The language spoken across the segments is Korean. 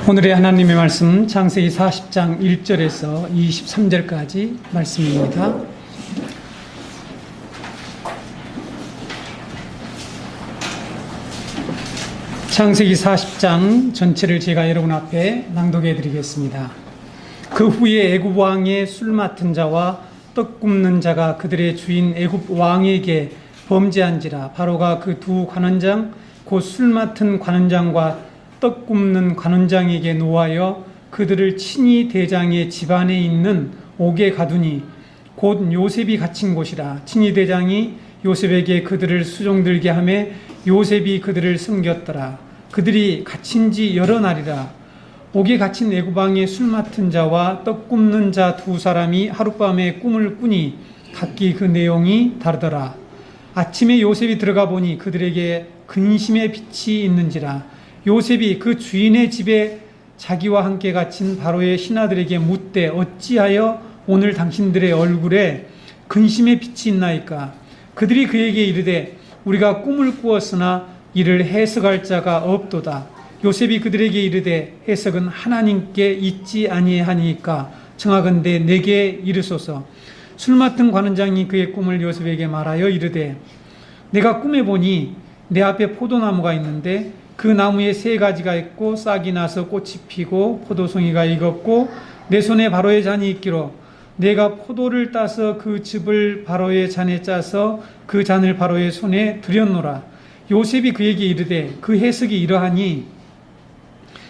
오늘의 하나님의 말씀 창세기 40장 1절에서 23절까지 말씀입니다. 창세기 40장 전체를 제가 여러분 앞에 낭독해 드리겠습니다. 그 후에 애굽 왕의 술 맡은 자와 떡 굽는 자가 그들의 주인 애굽 왕에게 범죄한지라. 바로가 그 두 관원장 곧 술 맡은 관원장과 떡 굽는 관원장에게 노하여 그들을 친히 대장의 집안에 있는 옥에 가두니 곧 요셉이 갇힌 곳이라. 친히 대장이 요셉에게 그들을 수종들게 하매 요셉이 그들을 섬겼더라. 그들이 갇힌 지 여러 날이라. 옥에 갇힌 애굽 왕의 술 맡은 자와 떡 굽는 자 두 사람이 하룻밤에 꿈을 꾸니 각기 그 내용이 다르더라. 아침에 요셉이 들어가 보니 그들에게 근심의 빛이 있는지라. 요셉이 그 주인의 집에 자기와 함께 갇힌 바로의 신하들에게 묻되 어찌하여 오늘 당신들의 얼굴에 근심의 빛이 있나이까? 그들이 그에게 이르되 우리가 꿈을 꾸었으나 이를 해석할 자가 없도다. 요셉이 그들에게 이르되 해석은 하나님께 있지 아니하니까 청하건대 내게 이르소서. 술 맡은 관원장이 그의 꿈을 요셉에게 말하여 이르되 내가 꿈에 보니 내 앞에 포도나무가 있는데 그 나무에 세 가지가 있고 싹이 나서 꽃이 피고 포도송이가 익었고 내 손에 바로의 잔이 있기로 내가 포도를 따서 그 즙을 바로의 잔에 짜서 그 잔을 바로의 손에 들였노라. 요셉이 그에게 이르되 그 해석이 이러하니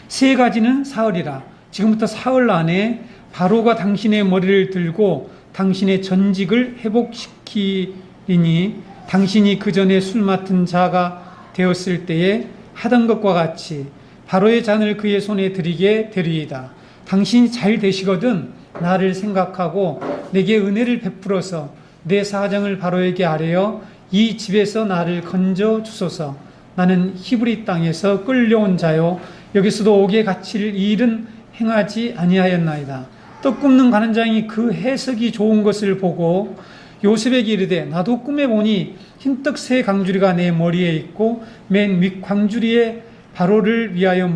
세 가지는 사흘이라. 지금부터 사흘 안에 바로가 당신의 머리를 들고 당신의 전직을 회복시키리니 당신이 그 전에 술 맡은 자가 되었을 때에 하던 것과 같이 바로의 잔을 그의 손에 드리게 되리이다. 당신이 잘 되시거든 나를 생각하고 내게 은혜를 베풀어서 내 사정을 바로에게 아뢰어 이 집에서 나를 건져 주소서. 나는 히브리 땅에서 끌려온 자요 여기서도 옥에 갇힐 일은 행하지 아니하였나이다. 떡 굽는 관원장이 그 해석이 좋은 것을 보고 요셉에게 이르되 나도 꿈에 보니 흰떡 세 강주리가 내 머리에 있고 맨 윗 강주리에 바로를 위하여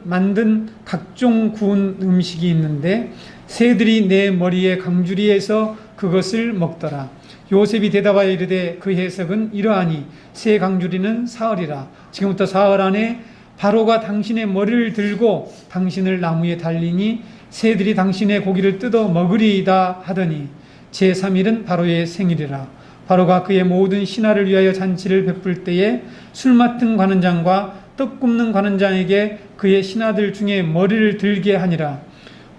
만든 각종 구운 음식이 있는데 새들이 내 머리에 강주리에서 그것을 먹더라. 요셉이 대답하여 이르되 그 해석은 이러하니 세 강주리는 사흘이라. 지금부터 사흘 안에 바로가 당신의 머리를 들고 당신을 나무에 달리니 새들이 당신의 고기를 뜯어 먹으리이다 하더니 제3일은 바로의 생일이라. 바로가 그의 모든 신하를 위하여 잔치를 베풀 때에 술 맡은 관원장과 떡 굽는 관원장에게 그의 신하들 중에 머리를 들게 하니라.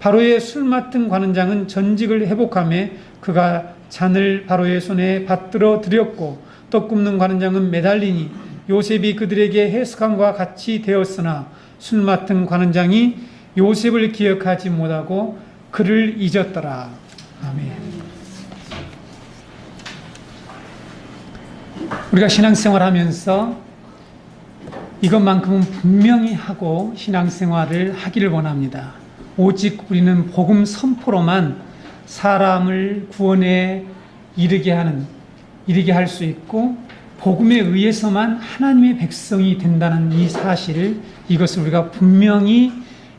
바로의 술 맡은 관원장은 전직을 회복하며 그가 잔을 바로의 손에 받들어 드렸고 떡 굽는 관원장은 매달리니 요셉이 그들에게 해석함과 같이 되었으나 술 맡은 관원장이 요셉을 기억하지 못하고 그를 잊었더라. 아멘. 우리가 신앙생활 하면서 이것만큼은 분명히 하고 신앙생활을 하기를 원합니다. 오직 우리는 복음 선포로만 사람을 구원에 이르게 할 수 있고 복음에 의해서만 하나님의 백성이 된다는 이 사실, 이것을 우리가 분명히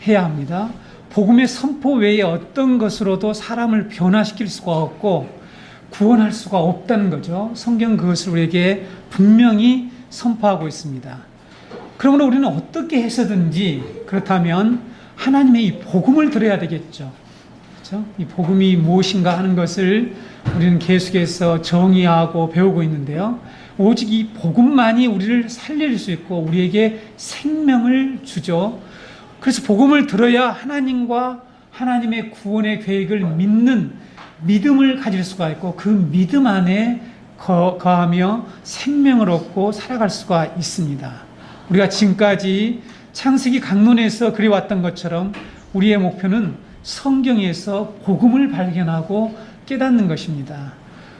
해야 합니다. 복음의 선포 외에 어떤 것으로도 사람을 변화시킬 수가 없고 구원할 수가 없다는 거죠. 성경 그것을 우리에게 분명히 선포하고 있습니다. 그러므로 우리는 어떻게 해서든지 그렇다면 하나님의 이 복음을 들어야 되겠죠. 그렇죠? 이 복음이 무엇인가 하는 것을 우리는 계속해서 정의하고 배우고 있는데요. 오직 이 복음만이 우리를 살릴 수 있고 우리에게 생명을 주죠. 그래서 복음을 들어야 하나님과 하나님의 구원의 계획을 믿는 믿음을 가질 수가 있고 그 믿음 안에 거하며 생명을 얻고 살아갈 수가 있습니다. 우리가 지금까지 창세기 강론에서 그려왔던 것처럼 우리의 목표는 성경에서 복음을 발견하고 깨닫는 것입니다.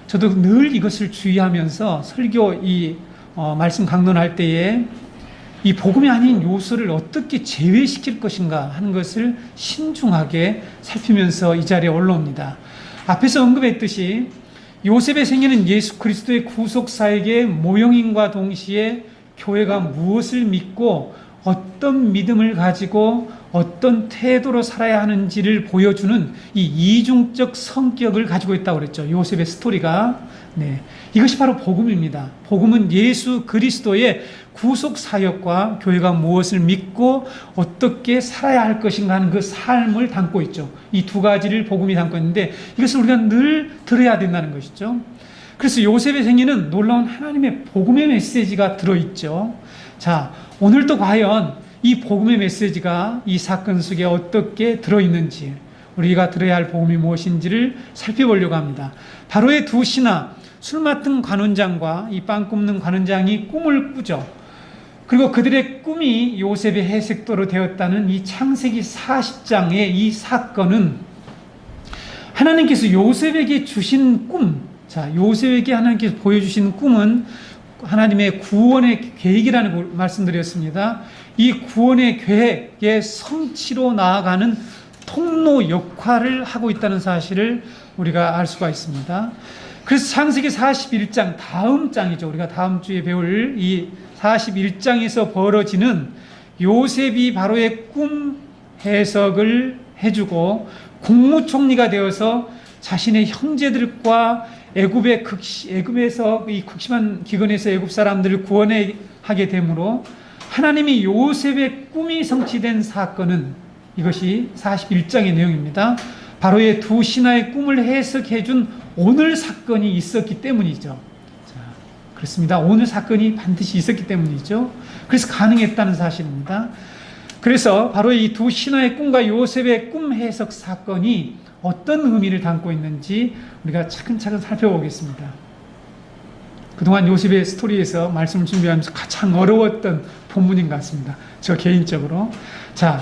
저도 늘 이것을 주의하면서 설교 말씀 강론할 때에 이 복음이 아닌 요소를 어떻게 제외시킬 것인가 하는 것을 신중하게 살피면서 이 자리에 올라옵니다. 앞에서 언급했듯이 요셉의 생애는 예수 그리스도의 구속사역의 모형인과 동시에 교회가 무엇을 믿고 어떤 믿음을 가지고 어떤 태도로 살아야 하는지를 보여주는 이 이중적 성격을 가지고 있다고 그랬죠. 요셉의 스토리가. 네. 이것이 바로 복음입니다. 복음은 예수 그리스도의 구속 사역과 교회가 무엇을 믿고 어떻게 살아야 할 것인가 하는 그 삶을 담고 있죠. 이 두 가지를 복음이 담고 있는데 이것을 우리가 늘 들어야 된다는 것이죠. 그래서 요셉의 생애는 놀라운 하나님의 복음의 메시지가 들어있죠. 자, 오늘도 과연 이 복음의 메시지가 이 사건 속에 어떻게 들어있는지, 우리가 들어야 할 복음이 무엇인지를 살펴보려고 합니다. 바로의 두 신하, 술 맡은 관원장과 이 빵 굽는 관원장이 꿈을 꾸죠. 그리고 그들의 꿈이 요셉의 해석도로 되었다는 이 창세기 40장의 이 사건은 하나님께서 요셉에게 주신 꿈, 자, 요셉에게 하나님께서 보여주신 꿈은 하나님의 구원의 계획이라는 걸 말씀드렸습니다. 이 구원의 계획의 성취로 나아가는 통로 역할을 하고 있다는 사실을 우리가 알 수가 있습니다. 그래서 창세기 41장, 다음 장이죠. 우리가 다음 주에 배울 이 41장에서 벌어지는 요셉이 바로의 꿈 해석을 해주고 국무총리가 되어서 자신의 형제들과 애굽에서 이 극심한 기근에서 애굽 사람들을 구원하게 되므로 하나님이 요셉의 꿈이 성취된 사건은 이것이 41장의 내용입니다. 바로의 두 신하의 꿈을 해석해 준 오늘 사건이 있었기 때문이죠. 자, 그렇습니다. 오늘 사건이 반드시 있었기 때문이죠. 그래서 가능했다는 사실입니다. 그래서 바로 이 두 신하의 꿈과 요셉의 꿈 해석 사건이 어떤 의미를 담고 있는지 우리가 차근차근 살펴보겠습니다. 그동안 요셉의 스토리에서 말씀을 준비하면서 가장 어려웠던 본문인 것 같습니다. 저 개인적으로. 자,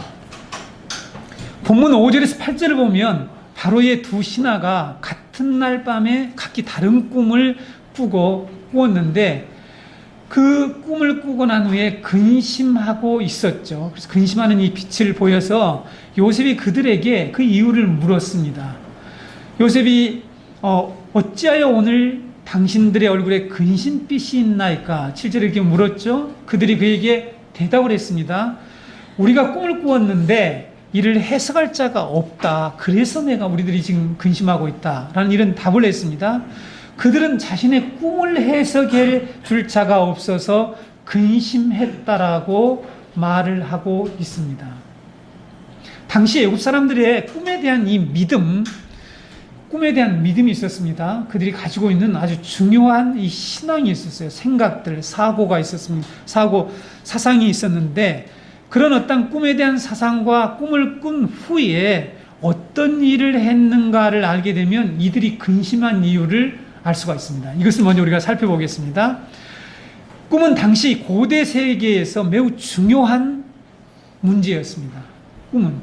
본문 5절에서 8절을 보면 바로의 두 신하가 같은 날 밤에 각기 다른 꿈을 꾸었는데 그 꿈을 꾸고 난 후에 근심하고 있었죠. 그래서 근심하는 이 빛을 보여서 요셉이 그들에게 그 이유를 물었습니다. 요셉이 어찌하여 오늘 당신들의 얼굴에 근심빛이 있나이까? 7절에 이렇게 물었죠. 그들이 그에게 대답을 했습니다. 우리가 꿈을 꾸었는데 이를 해석할 자가 없다. 그래서 우리들이 지금 근심하고 있다. 라는 이런 답을 했습니다. 그들은 자신의 꿈을 해석해 줄 자가 없어서 근심했다라고 말을 하고 있습니다. 당시 애굽 사람들의 꿈에 대한 이 믿음, 꿈에 대한 믿음이 있었습니다. 그들이 가지고 있는 아주 중요한 이 신앙이 있었어요. 생각들, 사고가 있었습니다. 사상이 있었는데 그런 어떤 꿈에 대한 사상과 꿈을 꾼 후에 어떤 일을 했는가를 알게 되면 이들이 근심한 이유를 알 수가 있습니다. 이것을 먼저 우리가 살펴보겠습니다. 꿈은 당시 고대 세계에서 매우 중요한 문제였습니다. 꿈은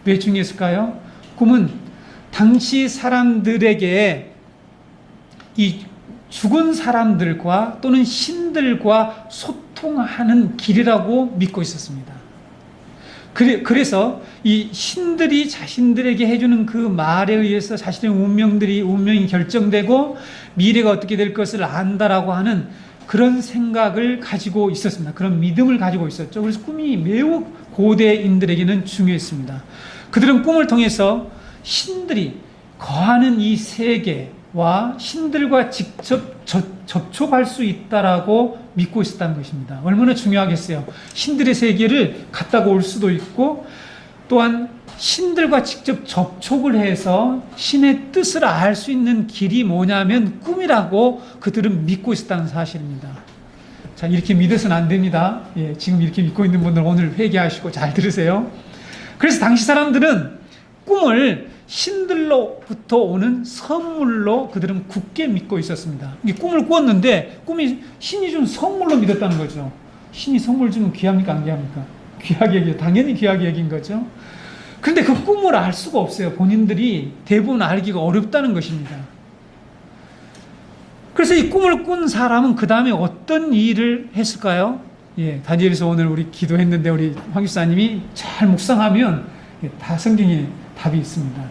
왜 중요했을까요? 꿈은 당시 사람들에게 이 죽은 사람들과 또는 신들과 소통하는 길이라고 믿고 있었습니다. 그래서 이 신들이 자신들에게 해주는 그 말에 의해서 자신의 운명이 결정되고 미래가 어떻게 될 것을 안다라고 하는 그런 생각을 가지고 있었습니다. 그런 믿음을 가지고 있었죠. 그래서 꿈이 매우 고대인들에게는 중요했습니다. 그들은 꿈을 통해서 신들이 거하는 이 세계와 신들과 직접 접촉할 수 있다라고 믿고 있었다는 것입니다. 얼마나 중요하겠어요. 신들의 세계를 갔다가 올 수도 있고 또한 신들과 직접 접촉을 해서 신의 뜻을 알 수 있는 길이 뭐냐면 꿈이라고 그들은 믿고 있었다는 사실입니다. 자, 이렇게 믿어서는 안 됩니다. 예, 지금 이렇게 믿고 있는 분들 오늘 회개하시고 잘 들으세요. 그래서 당시 사람들은 꿈을 신들로부터 오는 선물로 그들은 굳게 믿고 있었습니다. 이 꿈을 꾸었는데 꿈이 신이 준 선물로 믿었다는 거죠. 신이 선물 주면 귀합니까 안 귀합니까? 귀하게 여겨, 당연히 귀하게 여긴 거죠. 그런데 그 꿈을 알 수가 없어요. 본인들이 대부분 알기가 어렵다는 것입니다. 그래서 이 꿈을 꾼 사람은 그 다음에 어떤 일을 했을까요? 예, 다니엘에서 오늘 우리 기도했는데 우리 황 집사님이 잘 묵상하면 다 성경에 답이 있습니다.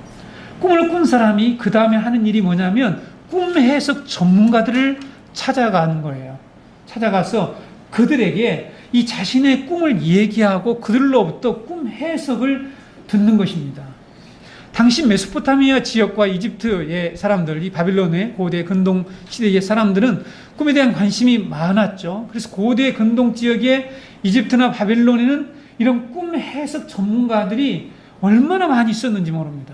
꿈을 꾼 사람이 그 다음에 하는 일이 뭐냐면 꿈 해석 전문가들을 찾아가는 거예요. 찾아가서 그들에게 이 자신의 꿈을 얘기하고 그들로부터 꿈 해석을 듣는 것입니다. 당시 메소포타미아 지역과 이집트의 사람들, 이 바빌론의 고대 근동 시대의 사람들은 꿈에 대한 관심이 많았죠. 그래서 고대 근동 지역의 이집트나 바빌론에는 이런 꿈 해석 전문가들이 얼마나 많이 있었는지 모릅니다.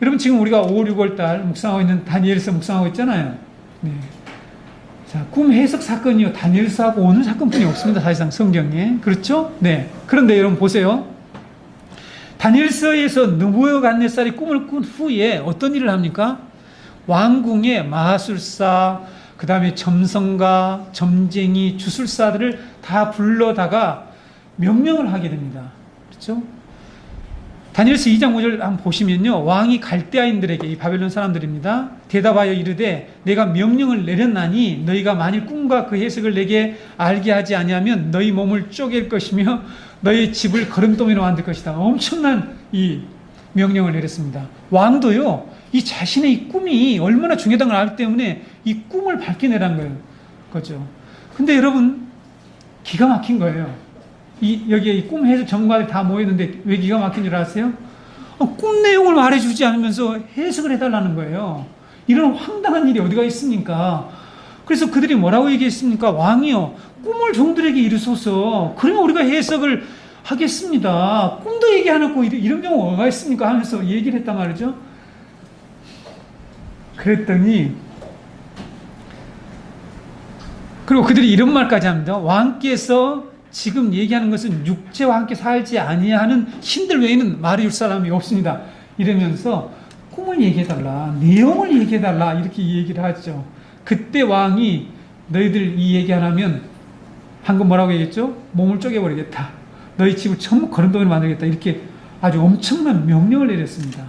여러분, 지금 우리가 5, 6월 달 묵상하고 있는 다니엘서 묵상하고 있잖아요. 네. 자, 꿈 해석 사건이요. 다니엘서하고 오는 사건뿐이 없습니다. 사실상 성경에. 그렇죠? 네. 그런데 여러분 보세요. 다니엘서에서 느부갓네살이 꿈을 꾼 후에 어떤 일을 합니까? 왕궁의 마술사, 그 다음에 점성가, 점쟁이, 주술사들을 다 불러다가 명령을 하게 됩니다. 그렇죠? 다니엘서 2장 5절 한번 보시면요. 왕이 갈대아인들에게, 이 바벨론 사람들입니다, 대답하여 이르되 내가 명령을 내렸나니 너희가 만일 꿈과 그 해석을 내게 알게 하지 아니하면 너희 몸을 쪼갤 것이며 너희 집을 거름더미로 만들 것이다. 엄청난 이 명령을 내렸습니다. 왕도요, 이 자신의 이 꿈이 얼마나 중요하다는 걸 알기 때문에 이 꿈을 밝혀내라는 거예요. 그렇죠. 근데 여러분, 기가 막힌 거예요. 여기에 이 꿈 해석 전문가들이 다 모였는데 왜 기가 막힌 줄 아세요? 꿈 내용을 말해주지 않으면서 해석을 해달라는 거예요. 이런 황당한 일이 어디가 있습니까? 그래서 그들이 뭐라고 얘기했습니까? 왕이요, 꿈을 종들에게 이루소서. 그러면 우리가 해석을 하겠습니다. 꿈도 얘기 안 하고 이런 경우가 뭐가 있습니까? 하면서 얘기를 했단 말이죠. 그랬더니, 그리고 그들이 이런 말까지 합니다. 왕께서 지금 얘기하는 것은 육체와 함께 살지 아니하는 신들 외에는 말해줄 사람이 없습니다. 이러면서 꿈을 얘기해달라, 내용을 얘기해달라, 이렇게 얘기를 하죠. 그때 왕이 너희들 이 얘기 안 하면 방금 뭐라고 얘기했죠? 몸을 쪼개버리겠다. 너희 집을 전부 거름더미로 만들겠다. 이렇게 아주 엄청난 명령을 내렸습니다.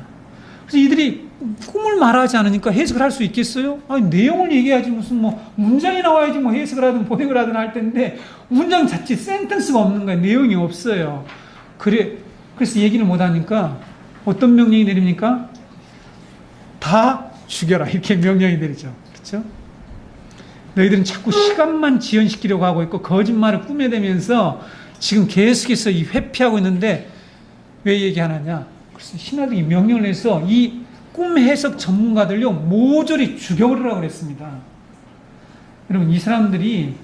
그래서 이들이 꿈을 말하지 않으니까 해석을 할 수 있겠어요? 아니, 내용을 얘기해야지 무슨 문장이 나와야지 해석을 하든 번역을 하든 할 텐데 문장 자체 센텐스가 없는 거예요. 내용이 없어요. 그래서 얘기를 못 하니까 어떤 명령이 내립니까? 다 죽여라. 이렇게 명령이 내리죠. 그렇죠? 너희들은 자꾸 시간만 지연시키려고 하고 있고 거짓말을 꾸며대면서 지금 계속해서 이 회피하고 있는데 왜 얘기 안 하냐? 그래서 신하들이 명령을 해서 이 꿈 해석 전문가들요, 모조리 죽여버리라고 그랬습니다. 여러분, 이 사람들이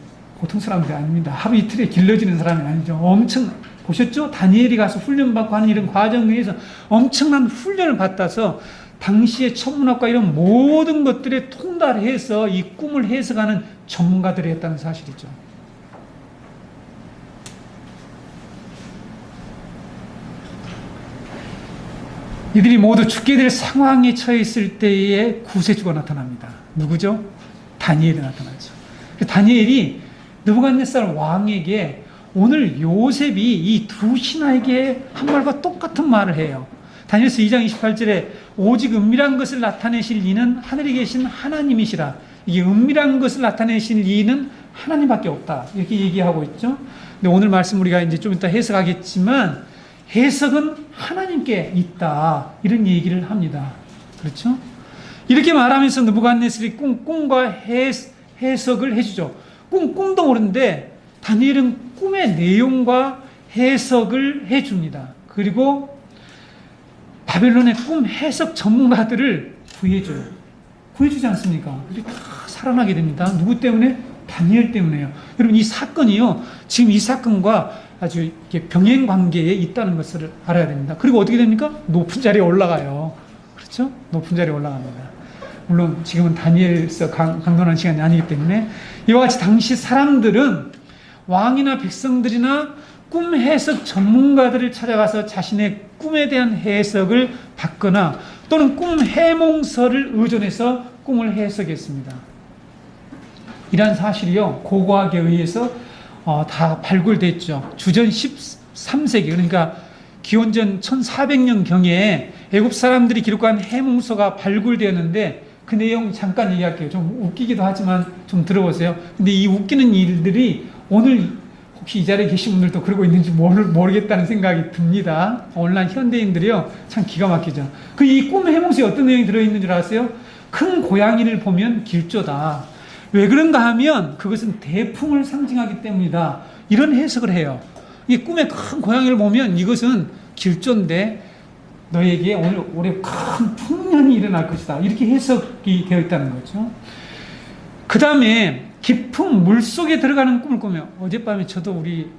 보통 사람들이 아닙니다. 하루 이틀에 길러지는 사람이 아니죠. 엄청, 보셨죠? 다니엘이 가서 훈련받고 하는 이런 과정에 의해서 엄청난 훈련을 받아서 당시의 천문학과 이런 모든 것들에 통달해서 이 꿈을 해석하는 전문가들이 했다는 사실이죠. 이들이 모두 죽게 될 상황에 처해 있을 때에 구세주가 나타납니다. 누구죠? 다니엘이 나타나죠. 다니엘이 느부갓네살 왕에게 오늘 요셉이 이 두 신하에게 한 말과 똑같은 말을 해요. 다니엘서 2장 28절에 오직 은밀한 것을 나타내실 이는 하늘에 계신 하나님이시라. 이게 은밀한 것을 나타내실 이는 하나님밖에 없다. 이렇게 얘기하고 있죠. 근데 오늘 말씀 우리가 이제 좀 이따 해석하겠지만 해석은 하나님께 있다. 이런 얘기를 합니다. 그렇죠? 이렇게 말하면서 느부갓네살이 꿈과 해석을 해주죠. 꿈도 모르는데 다니엘은 꿈의 내용과 해석을 해줍니다. 그리고 바벨론의 꿈 해석 전문가들을 구해줘요. 구해주지 않습니까? 그들이 다 살아나게 됩니다. 누구 때문에? 다니엘 때문에요. 여러분, 이 사건이요, 지금 이 사건과 아주 이렇게 병행 관계에 있다는 것을 알아야 됩니다. 그리고 어떻게 됩니까? 높은 자리에 올라가요. 그렇죠? 높은 자리에 올라갑니다. 물론 지금은 다니엘서 강론하는 시간이 아니기 때문에 이와 같이 당시 사람들은 왕이나 백성들이나 꿈 해석 전문가들을 찾아가서 자신의 꿈에 대한 해석을 받거나 또는 꿈 해몽서를 의존해서 꿈을 해석했습니다. 이러한 사실이요, 고고학에 의해서 다 발굴됐죠. 주전 13세기, 그러니까 기원전 1400년경에 애굽 사람들이 기록한 해몽서가 발굴되었는데 그 내용 잠깐 얘기할게요. 좀 웃기기도 하지만 좀 들어보세요. 근데 이 웃기는 일들이 오늘 혹시 이 자리에 계신 분들도 그러고 있는지 모르겠다는 생각이 듭니다. 오늘날 현대인들이요, 참 기가 막히죠. 이 꿈 해몽서에 어떤 내용이 들어있는 줄 아세요? 큰 고양이를 보면 길조다. 왜 그런가 하면 그것은 대풍을 상징하기 때문이다. 이런 해석을 해요. 이 꿈에 큰 고양이를 보면 이것은 길조인데 너에게 오늘 올해 큰 풍년이 일어날 것이다. 이렇게 해석이 되어 있다는 거죠. 그 다음에 깊은 물속에 들어가는 꿈을 꾸며, 어젯밤에 저도 우리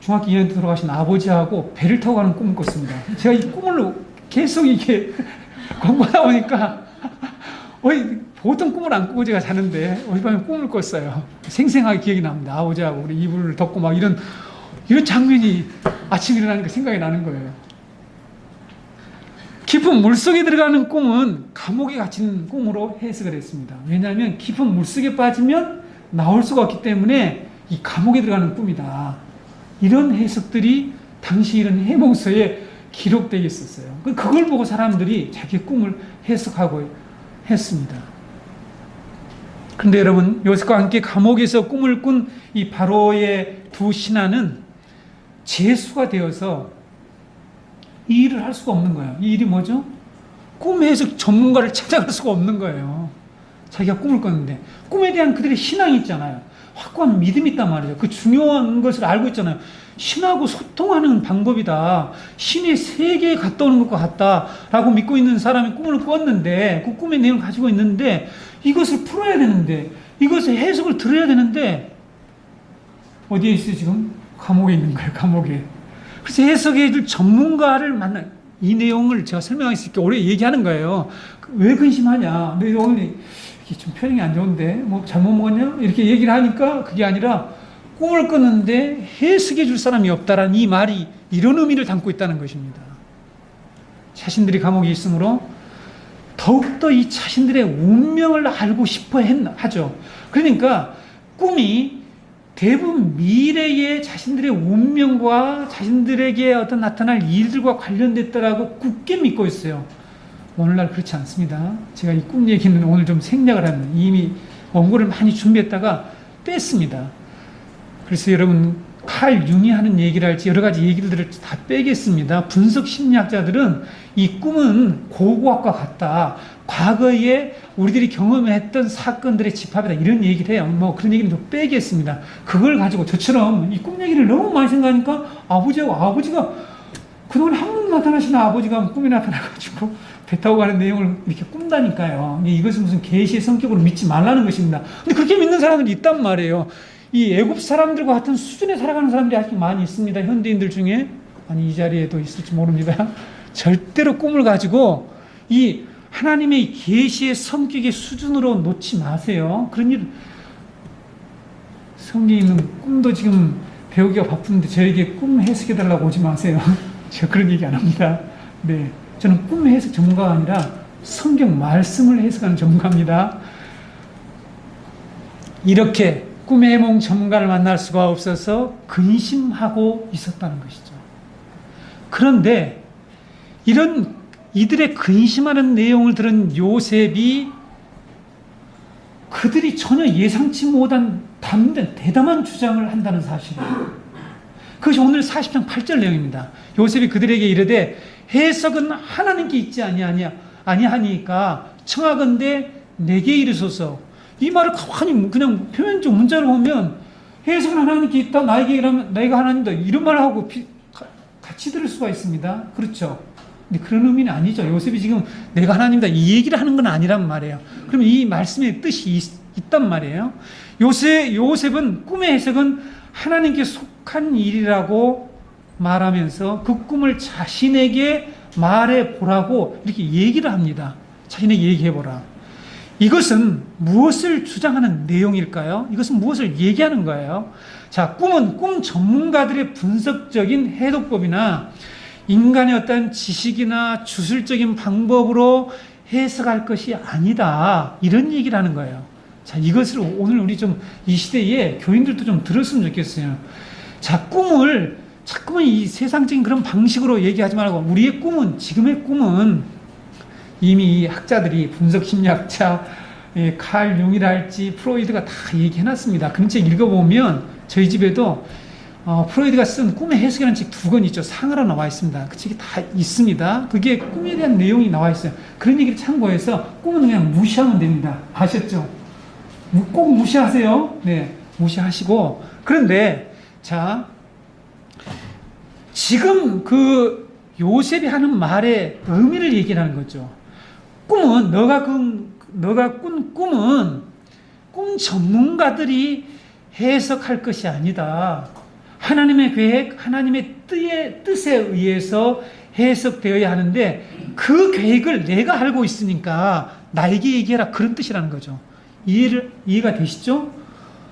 중학교 2학년 때 돌아가신 아버지하고 배를 타고 가는 꿈을 꿨습니다. 제가 이 꿈을 계속 이게 공부하다 보니까 보통 꿈을 안 꾸고 제가 자는데 어젯밤에 꿈을 꿨어요. 생생하게 기억이 납니다. 아버지하고 우리 이불을 덮고 막 이런 장면이 아침에 일어나니까 생각이 나는 거예요. 깊은 물속에 들어가는 꿈은 감옥에 갇힌 꿈으로 해석을 했습니다. 왜냐하면 깊은 물속에 빠지면 나올 수가 없기 때문에 이 감옥에 들어가는 꿈이다. 이런 해석들이 당시 이런 해몽서에 기록되어 있었어요. 그걸 보고 사람들이 자기 꿈을 해석하고 했습니다. 그런데 여러분, 요셉과 함께 감옥에서 꿈을 꾼 이 바로의 두 신하는 재수가 되어서 이 일을 할 수가 없는 거예요. 이 일이 뭐죠? 꿈 해석 전문가를 찾아갈 수가 없는 거예요. 자기가 꿈을 꿨는데 꿈에 대한 그들의 신앙이 있잖아요. 확고한 믿음이 있단 말이죠. 그 중요한 것을 알고 있잖아요. 신하고 소통하는 방법이다. 신의 세계에 갔다 오는 것과 같다라고 믿고 있는 사람이 꿈을 꿨는데 그 꿈의 내용을 가지고 있는데 이것을 풀어야 되는데 이것의 해석을 들어야 되는데 어디에 있어요 지금? 감옥에 있는 거예요. 감옥에. 그래서 해석해 줄 전문가를 만나 이 내용을 제가 설명할 수 있게 오래 얘기하는 거예요. 왜 근심하냐? 너 오늘 이게 좀 표정이 안 좋은데 뭐 잘못 먹었냐? 이렇게 얘기를 하니까 그게 아니라 꿈을 꿨는데 해석해 줄 사람이 없다라는 이 말이 이런 의미를 담고 있다는 것입니다. 자신들이 감옥에 있으므로 더욱더 이 자신들의 운명을 알고 싶어 하죠. 그러니까 꿈이 대부분 미래의 자신들의 운명과 자신들에게 어떤 나타날 일들과 관련됐다라고 굳게 믿고 있어요. 오늘날 그렇지 않습니다. 제가 이 꿈 얘기는 오늘 좀 생략을 합니다. 이미 원고를 많이 준비했다가 뺐습니다. 그래서 여러분 칼 융이 하는 얘기를 할지 여러 가지 얘기들을 다 빼겠습니다. 분석 심리학자들은 이 꿈은 고고학과 같다. 과거에 우리들이 경험했던 사건들의 집합이다. 이런 얘기를 해요. 뭐 그런 얘기는 좀 빼겠습니다. 그걸 가지고 저처럼 이 꿈 얘기를 너무 많이 생각하니까 아버지가 그동안 한 번도 나타나시는 아버지가 꿈에 나타나가지고 배 타고 가는 내용을 이렇게 꾼다니까요. 이것은 무슨 계시의 성격으로 믿지 말라는 것입니다. 근데 그렇게 믿는 사람들이 있단 말이에요. 이 애굽 사람들과 같은 수준에 살아가는 사람들이 아직 많이 있습니다. 현대인들 중에. 아니 이 자리에도 있을지 모릅니다. 절대로 꿈을 가지고 이 하나님의 계시의 성격의 수준으로 놓지 마세요. 그런 일 성경에 있는 꿈도 지금 배우기가 바쁜데 저에게 꿈 해석해달라고 오지 마세요. 제가 그런 얘기 안 합니다. 네, 저는 꿈 해석 전문가가 아니라 성경 말씀을 해석하는 전문가입니다. 이렇게 꿈의 해몽 전문가를 만날 수가 없어서 근심하고 있었다는 것이죠. 그런데 이들의 근심하는 내용을 들은 요셉이 그들이 전혀 예상치 못한 담대한 대담한 주장을 한다는 사실이에요. 그것이 오늘 40장 8절 내용입니다. 요셉이 그들에게 이르되 해석은 하나님께 있지 아니하니까 청하건대 내게 이르소서. 이 말을 가만히 그냥 표면적 문자로 보면 해석은 하나님께 있다, 나에게 이라면 내가 하나님이다 이런 말을 하고 같이 들을 수가 있습니다. 그렇죠? 근데 그런 의미는 아니죠. 요셉이 지금 내가 하나님이다 이 얘기를 하는 건 아니란 말이에요. 그러면 이 말씀의 뜻이 있단 말이에요. 요셉은 꿈의 해석은 하나님께 속한 일이라고 말하면서 그 꿈을 자신에게 말해보라고 이렇게 얘기를 합니다. 자신에게 얘기해보라. 이것은 무엇을 주장하는 내용일까요? 이것은 무엇을 얘기하는 거예요? 자, 꿈은 꿈 전문가들의 분석적인 해독법이나 인간의 어떤 지식이나 주술적인 방법으로 해석할 것이 아니다. 이런 얘기를 하는 거예요. 자, 이것을 오늘 우리 좀 이 시대에 교인들도 좀 들었으면 좋겠어요. 자, 꿈을 자꾸만 이 세상적인 그런 방식으로 얘기하지 말고 우리의 꿈은, 지금의 꿈은 이미 이 학자들이 분석 심리학자 칼 융이랄지 프로이드가 다 얘기해놨습니다. 그런 책 읽어보면 저희 집에도 프로이드가 쓴 꿈의 해석이라는 책 2권 있죠. 상하로 나와 있습니다. 그 책이 다 있습니다. 그게 꿈에 대한 내용이 나와 있어요. 그런 얘기를 참고해서 꿈은 그냥 무시하면 됩니다. 아셨죠? 꼭 무시하세요. 네, 무시하시고. 그런데 자, 지금 그 요셉이 하는 말의 의미를 얘기하는 거죠. 꿈은 너가 꾼 꿈은 꿈 전문가들이 해석할 것이 아니다. 하나님의 계획, 하나님의 뜻에 의해서 해석되어야 하는데 그 계획을 내가 알고 있으니까 나에게 얘기해라. 그런 뜻이라는 거죠. 이해가 되시죠?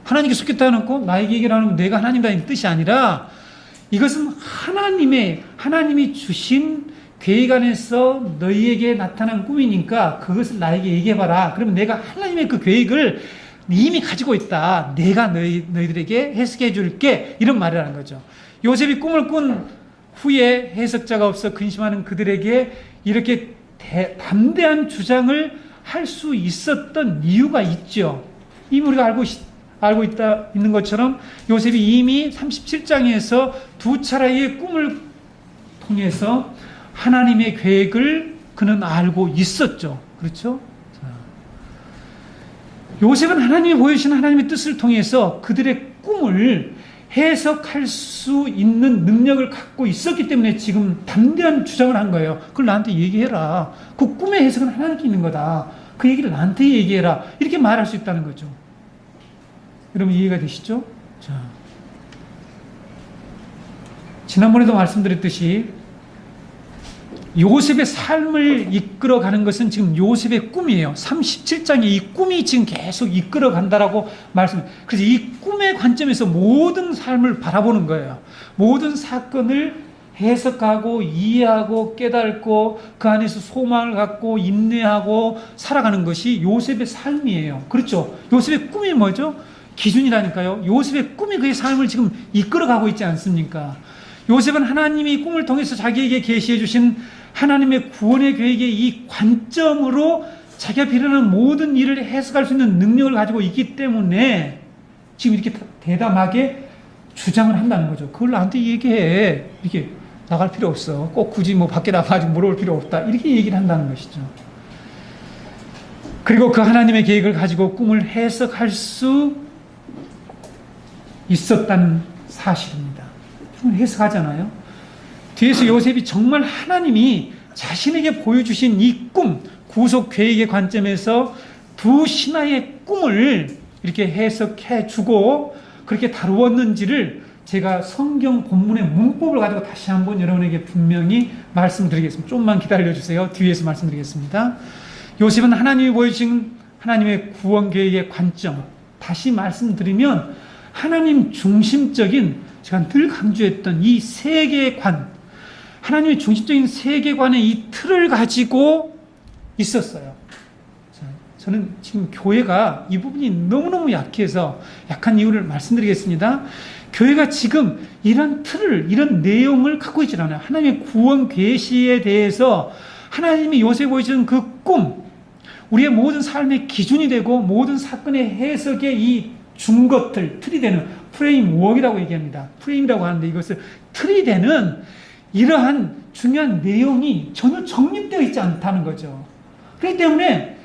하나님께 속겠다 해놓고 나에게 얘기를 하는 내가 하나님이라는 뜻이 아니라 이것은 하나님이 주신 계획 안에서 너희에게 나타난 꿈이니까 그것을 나에게 얘기해봐라. 그러면 내가 하나님의 그 계획을 이미 가지고 있다. 내가 너희들에게 해석해 줄게. 이런 말을 하는 거죠. 요셉이 꿈을 꾼 후에 해석자가 없어 근심하는 그들에게 이렇게 담대한 주장을 할 수 있었던 이유가 있죠. 이미 우리가 알고 있는 것처럼 요셉이 이미 37장에서 두 차례의 꿈을 통해서 하나님의 계획을 그는 알고 있었죠. 그렇죠? 요셉은 하나님이 보여주신 하나님의 뜻을 통해서 그들의 꿈을 해석할 수 있는 능력을 갖고 있었기 때문에 지금 담대한 주장을 한 거예요. 그걸 나한테 얘기해라. 그 꿈의 해석은 하나님께 있는 거다. 그 얘기를 나한테 얘기해라. 이렇게 말할 수 있다는 거죠. 여러분 이해가 되시죠? 자, 지난번에도 말씀드렸듯이 요셉의 삶을 이끌어가는 것은 지금 요셉의 꿈이에요. 37장에 이 꿈이 지금 계속 이끌어간다라고 그래서 이 꿈의 관점에서 모든 삶을 바라보는 거예요. 모든 사건을 해석하고 이해하고 깨닫고 그 안에서 소망을 갖고 인내하고 살아가는 것이 요셉의 삶이에요. 그렇죠? 요셉의 꿈이 뭐죠? 기준이라니까요. 요셉의 꿈이 그의 삶을 지금 이끌어가고 있지 않습니까? 요셉은 하나님이 꿈을 통해서 자기에게 계시해 주신 하나님의 구원의 계획의 이 관점으로 자기가 필요한 모든 일을 해석할 수 있는 능력을 가지고 있기 때문에 지금 이렇게 대담하게 주장을 한다는 거죠. 그걸 나한테 얘기해. 이렇게 나갈 필요 없어. 꼭 굳이 밖에 나가가지고 물어볼 필요 없다. 이렇게 얘기를 한다는 것이죠. 그리고 그 하나님의 계획을 가지고 꿈을 해석할 수 있었다는 사실입니다. 해석하잖아요. 뒤에서 요셉이 정말 하나님이 자신에게 보여주신 이 꿈, 구속 계획의 관점에서 두 신하의 꿈을 이렇게 해석해 주고 그렇게 다루었는지를 제가 성경 본문의 문법을 가지고 다시 한번 여러분에게 분명히 말씀드리겠습니다. 좀만 기다려 주세요. 뒤에서 말씀드리겠습니다. 요셉은 하나님이 보여주신 하나님의 구원 계획의 관점, 다시 말씀드리면 하나님 중심적인, 제가 늘 강조했던 이 세계관, 하나님의 중심적인 세계관의 이 틀을 가지고 있었어요. 저는 지금 교회가 이 부분이 너무너무 약해서 약한 이유를 말씀드리겠습니다. 교회가 지금 이런 틀을, 이런 내용을 갖고 있지 않아요. 하나님의 구원 계시에 대해서 하나님이 요새 보여주는 그 꿈, 우리의 모든 삶의 기준이 되고 모든 사건의 해석의 이 중것들, 틀이 되는 프레임워크라고 얘기합니다. 프레임이라고 하는데 이것을 틀이 되는 이러한 중요한 내용이 전혀 정립되어 있지 않다는 거죠. 그렇기 때문에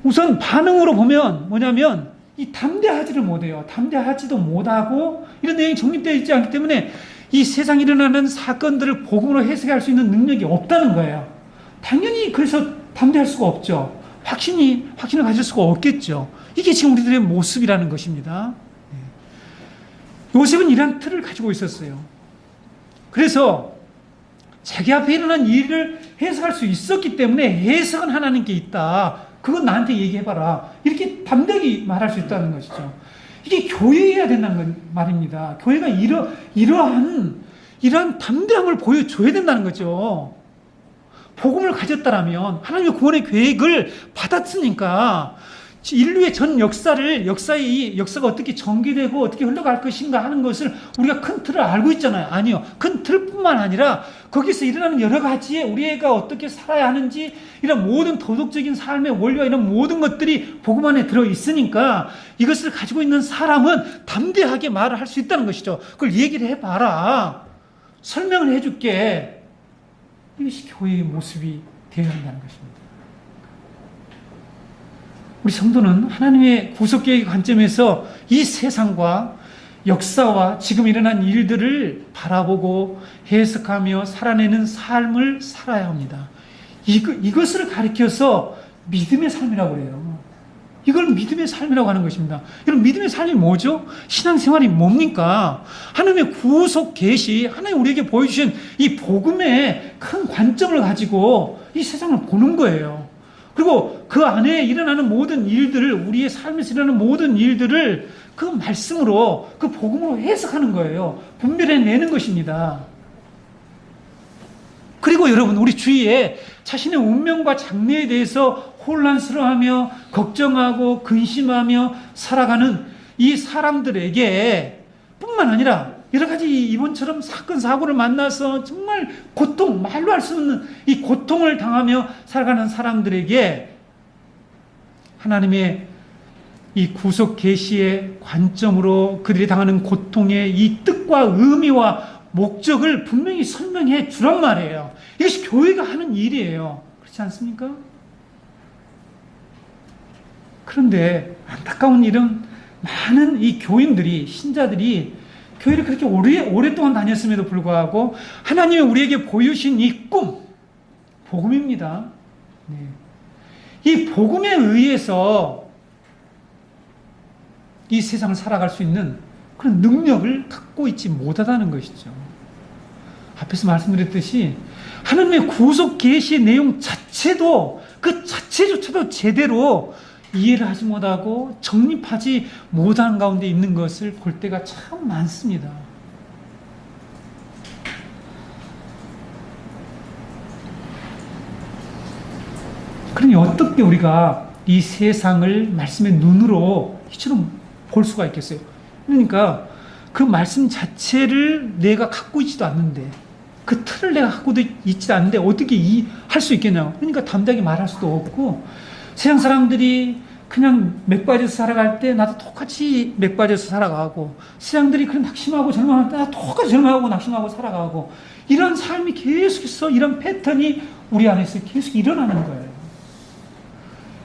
우선 반응으로 보면 뭐냐면 이 담대하지를 못해요. 담대하지도 못하고 이런 내용이 정립되어 있지 않기 때문에 이 세상에 일어나는 사건들을 복음으로 해석할 수 있는 능력이 없다는 거예요. 당연히 그래서 담대할 수가 없죠. 확신을 가질 수가 없겠죠. 이게 지금 우리들의 모습이라는 것입니다. 요셉은 이런 틀을 가지고 있었어요. 그래서 자기 앞에 일어난 일을 해석할 수 있었기 때문에 해석은 하나님께 있다. 그건 나한테 얘기해봐라. 이렇게 담대하게 말할 수 있다는 것이죠. 이게 교회여야 된다는 말입니다. 교회가 이러한 담대함을 보여줘야 된다는 거죠. 복음을 가졌다라면 하나님의 구원의 계획을 받았으니까 인류의 전 역사가 어떻게 전개되고 어떻게 흘러갈 것인가 하는 것을 우리가 큰 틀을 알고 있잖아요. 아니요. 큰 틀뿐만 아니라 거기서 일어나는 여러 가지의 우리가 어떻게 살아야 하는지 이런 모든 도덕적인 삶의 원리와 이런 모든 것들이 복음 안에 들어있으니까 이것을 가지고 있는 사람은 담대하게 말을 할 수 있다는 것이죠. 그걸 얘기를 해봐라. 설명을 해줄게. 이것이 교회의 모습이 되어야 한다는 것입니다. 우리 성도는 하나님의 구속계획의 관점에서 이 세상과 역사와 지금 일어난 일들을 바라보고 해석하며 살아내는 삶을 살아야 합니다. 이것을 가리켜서 믿음의 삶이라고 그래요. 이걸 믿음의 삶이라고 하는 것입니다. 여러분, 믿음의 삶이 뭐죠? 신앙생활이 뭡니까? 하나님의 구속 계시, 하나님 우리에게 보여주신 이 복음의 큰 관점을 가지고 이 세상을 보는 거예요. 그리고 그 안에 일어나는 모든 일들을, 우리의 삶에서 일어나는 모든 일들을 그 말씀으로, 그 복음으로 해석하는 거예요. 분별해내는 것입니다. 그리고 여러분, 우리 주위에 자신의 운명과 장래에 대해서 혼란스러워하며 걱정하고 근심하며 살아가는 이 사람들에게 뿐만 아니라 여러 가지 이번처럼 사건, 사고를 만나서 정말 고통, 말로 할 수 없는 이 고통을 당하며 살아가는 사람들에게 하나님의 이 구속 계시의 관점으로 그들이 당하는 고통의 이 뜻과 의미와 목적을 분명히 설명해 주란 말이에요. 이것이 교회가 하는 일이에요. 그렇지 않습니까? 그런데 안타까운 일은 많은 이 교인들이, 신자들이 교회를 그렇게 오랫동안 다녔음에도 불구하고 하나님이 우리에게 보여주신 이 꿈, 복음입니다. 네. 이 복음에 의해서 이 세상을 살아갈 수 있는 그런 능력을 갖고 있지 못하다는 것이죠. 앞에서 말씀드렸듯이 하나님의 구속 계시의 내용 자체도, 그 자체조차도 제대로 이해를 하지 못하고 정립하지 못한 가운데 있는 것을 볼 때가 참 많습니다. 그러니 어떻게 우리가 이 세상을 말씀의 눈으로 이처럼 볼 수가 있겠어요? 그러니까 그 말씀 자체를 내가 갖고 있지도 않는데, 그 틀을 내가 갖고 있지도 않는데 어떻게 할 수 있겠냐고. 그러니까 담대하게 말할 수도 없고, 세상 사람들이 그냥 맥 빠져서 살아갈 때 나도 똑같이 맥 빠져서 살아가고, 세상들이 그런 낙심하고 절망할 때 나도 똑같이 절망하고 낙심하고 살아가고, 이런 삶이 계속해서, 이런 패턴이 우리 안에서 계속 일어나는 거예요.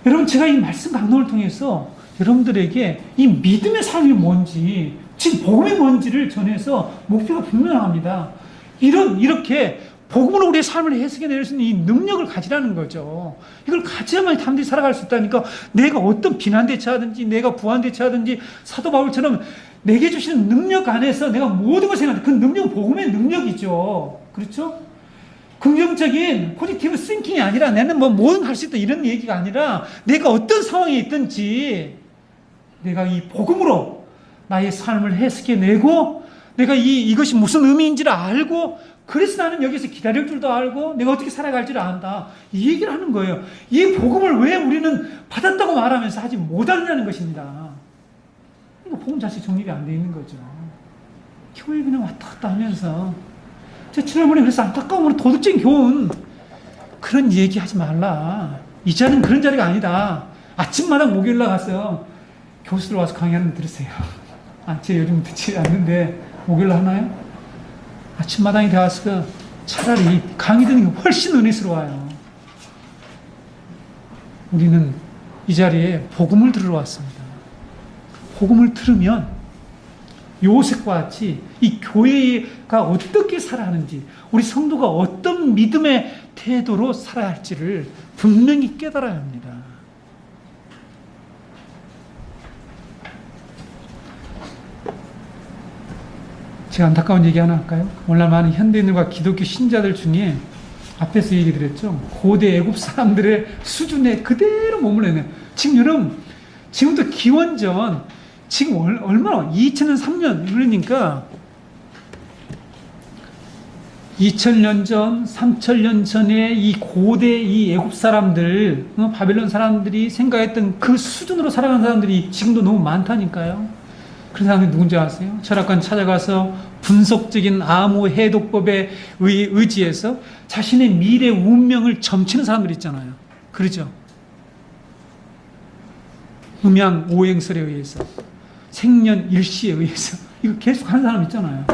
여러분, 제가 이 말씀 강론을 통해서 여러분들에게 이 믿음의 삶이 뭔지, 지금 복음이 뭔지를 전해서 목표가 분명합니다. 이렇게 복음으로 우리의 삶을 해석해낼 수 있는 이 능력을 가지라는 거죠. 이걸 가져야만 담대히 살아갈 수 있다니까. 내가 어떤 비난대처하든지, 내가 부한대처하든지, 사도 바울처럼 내게 주시는 능력 안에서 내가 모든 것을 해야 돼. 그 능력은 복음의 능력이죠. 그렇죠? 긍정적인 포지티브 싱킹이 아니라 나는 뭐든 할 수 있다 이런 얘기가 아니라, 내가 어떤 상황에 있든지 내가 이 복음으로 나의 삶을 해석해내고, 내가 이것이 무슨 의미인지를 알고, 그래서 나는 여기서 기다릴 줄도 알고 내가 어떻게 살아갈지를 안다, 이 얘기를 하는 거예요. 이 복음을 왜 우리는 받았다고 말하면서 하지 못하느냐는 것입니다. 이거 복음 자체 정립이 안 돼 있는 거죠. 교회 그냥 왔다 갔다 하면서, 지난번에 그래서 안타까움으로 도덕적인 교훈 그런 얘기 하지 말라. 이 자리는 그런 자리가 아니다. 아침마다 목요일 날 가서 교수들 와서 강의하는 거 들으세요. 제 요즘 듣지 않는데 목요일 날 하나요? 아침마당에 가서 차라리 강의 듣는 게 훨씬 은혜스러워요. 우리는 이 자리에 복음을 들으러 왔습니다. 복음을 들으면 요셉과 같이 이 교회가 어떻게 살아야 하는지, 우리 성도가 어떤 믿음의 태도로 살아야 할지를 분명히 깨달아야 합니다. 제가 안타까운 얘기 하나 할까요? 오늘날 많은 현대인들과 기독교 신자들 중에 앞에서 얘기 드렸죠. 고대 애굽 사람들의 수준에 그대로 머물러 있는, 지금 여러분, 지금부터 기원전, 지금 얼마나 2003년 그러니까 2000년 전, 3000년 전에 이 고대 이 애굽 사람들, 바벨론 사람들이 생각했던 그 수준으로 살아가는 사람들이 지금도 너무 많다니까요. 그런 사람들이 누군지 아세요? 철학관 찾아가서 분석적인 암호 해독법에 의지해서 자신의 미래 운명을 점치는 사람들 있잖아요. 그러죠? 음양 오행설에 의해서, 생년 일시에 의해서 이거 계속 하는 사람 있잖아요.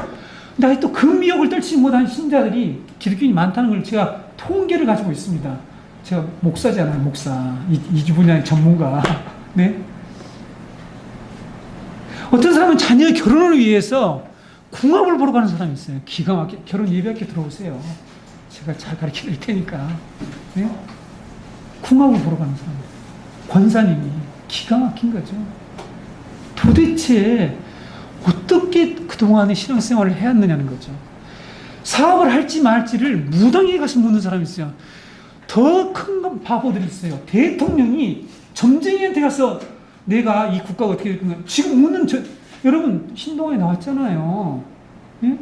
근데 또 그 미혹을 떨치지 못한 신자들이 기독교인이 많다는 걸 제가 통계를 가지고 있습니다. 제가 목사잖아요, 목사. 이 분야의 전문가. 네? 어떤 사람은 자녀의 결혼을 위해서 궁합을 보러 가는 사람이 있어요. 기가 막혀. 결혼 예배학교 들어오세요. 제가 잘 가르쳐 드릴 테니까. 네? 궁합을 보러 가는 사람. 권사님이 기가 막힌 거죠. 도대체 어떻게 그동안의 신앙생활을 해왔느냐는 거죠. 사업을 할지 말지를 무당에 가서 묻는 사람이 있어요. 더 큰 바보들이 있어요. 대통령이 점쟁이한테 가서 내가 이 국가가 어떻게 될 건가. 지금 묻는 여러분 신동아에 나왔잖아요. 예?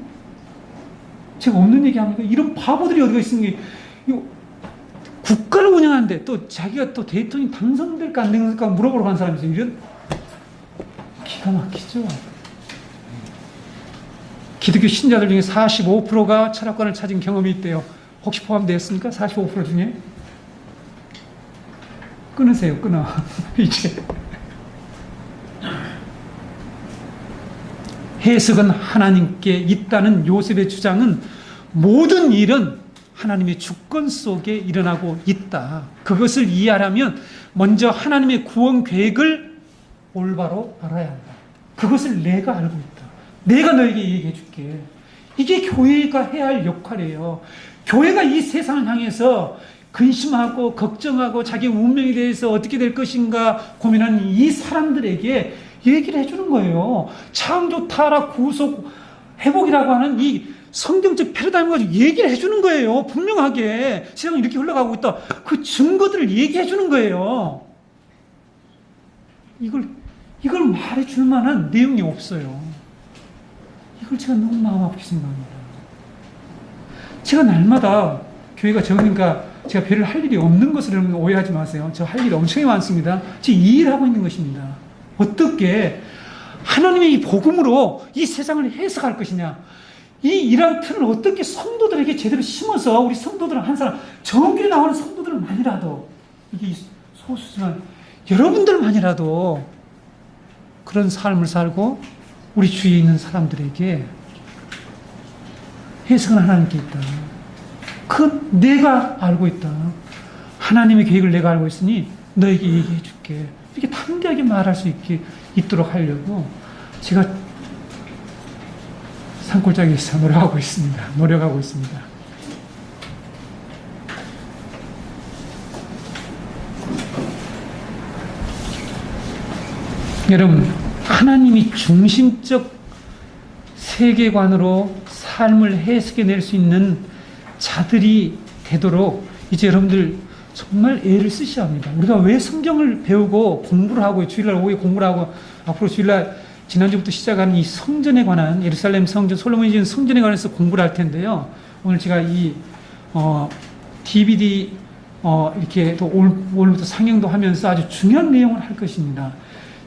제가 없는 얘기합니까? 이런 바보들이 어디가 있는 게 국가를 운영하는데 또 자기가 또 대통령 당선될까 안 될까 물어보러 간 사람이 있어요. 이런 기가 막히죠. 기독교 신자들 중에 45%가 철학관을 찾은 경험이 있대요. 혹시 포함되었습니까? 45% 중에? 끊으세요, 끊어. 이제. 해석은 하나님께 있다는 요셉의 주장은 모든 일은 하나님의 주권 속에 일어나고 있다. 그것을 이해하려면 먼저 하나님의 구원 계획을 올바로 알아야 한다. 그것을 내가 알고 있다. 내가 너에게 얘기해 줄게. 이게 교회가 해야 할 역할이에요. 교회가 이 세상을 향해서 근심하고 걱정하고 자기 운명에 대해서 어떻게 될 것인가 고민하는 이 사람들에게 얘기를 해주는 거예요. 창조, 타락, 구속, 회복이라고 하는 이 성경적 패러다임을 가지고 얘기를 해주는 거예요. 분명하게 세상이 이렇게 흘러가고 있다. 그 증거들을 얘기해 주는 거예요. 이걸 말해줄 만한 내용이 없어요. 이걸 제가 너무 마음 아프게 생각합니다. 제가 날마다 교회가 적으니까 제가 별로 할 일이 없는 것을 오해하지 마세요. 저 할 일이 엄청 많습니다. 제 이 일하고 있는 것입니다. 어떻게 하나님의 이 복음으로 이 세상을 해석할 것이냐. 이 이러한 틀을 어떻게 성도들에게 제대로 심어서 우리 성도들은 한 사람, 정교에 나오는 성도들만이라도, 이게 소수지만 여러분들만이라도 그런 삶을 살고 우리 주위에 있는 사람들에게 해석은 하나님께 있다. 그 내가 알고 있다. 하나님의 계획을 내가 알고 있으니 너에게 얘기해 줄게. 이렇게 담대하게 말할 수 있도록 하려고 제가 산골짜기에서 노력하고 있습니다. 여러분, 하나님이 중심적 세계관으로 삶을 해석해낼 수 있는 자들이 되도록 이제 여러분들 정말 애를 쓰셔야 합니다. 우리가 왜 성경을 배우고 공부를 하고 주일날 오후에 공부를 하고 앞으로 주일날 지난주부터 시작하는 이 성전에 관한 예루살렘 성전, 솔로몬이 지은 성전에 관해서 공부를 할 텐데요. 오늘 제가 이 DVD 이렇게 또 오늘부터 상영도 하면서 아주 중요한 내용을 할 것입니다.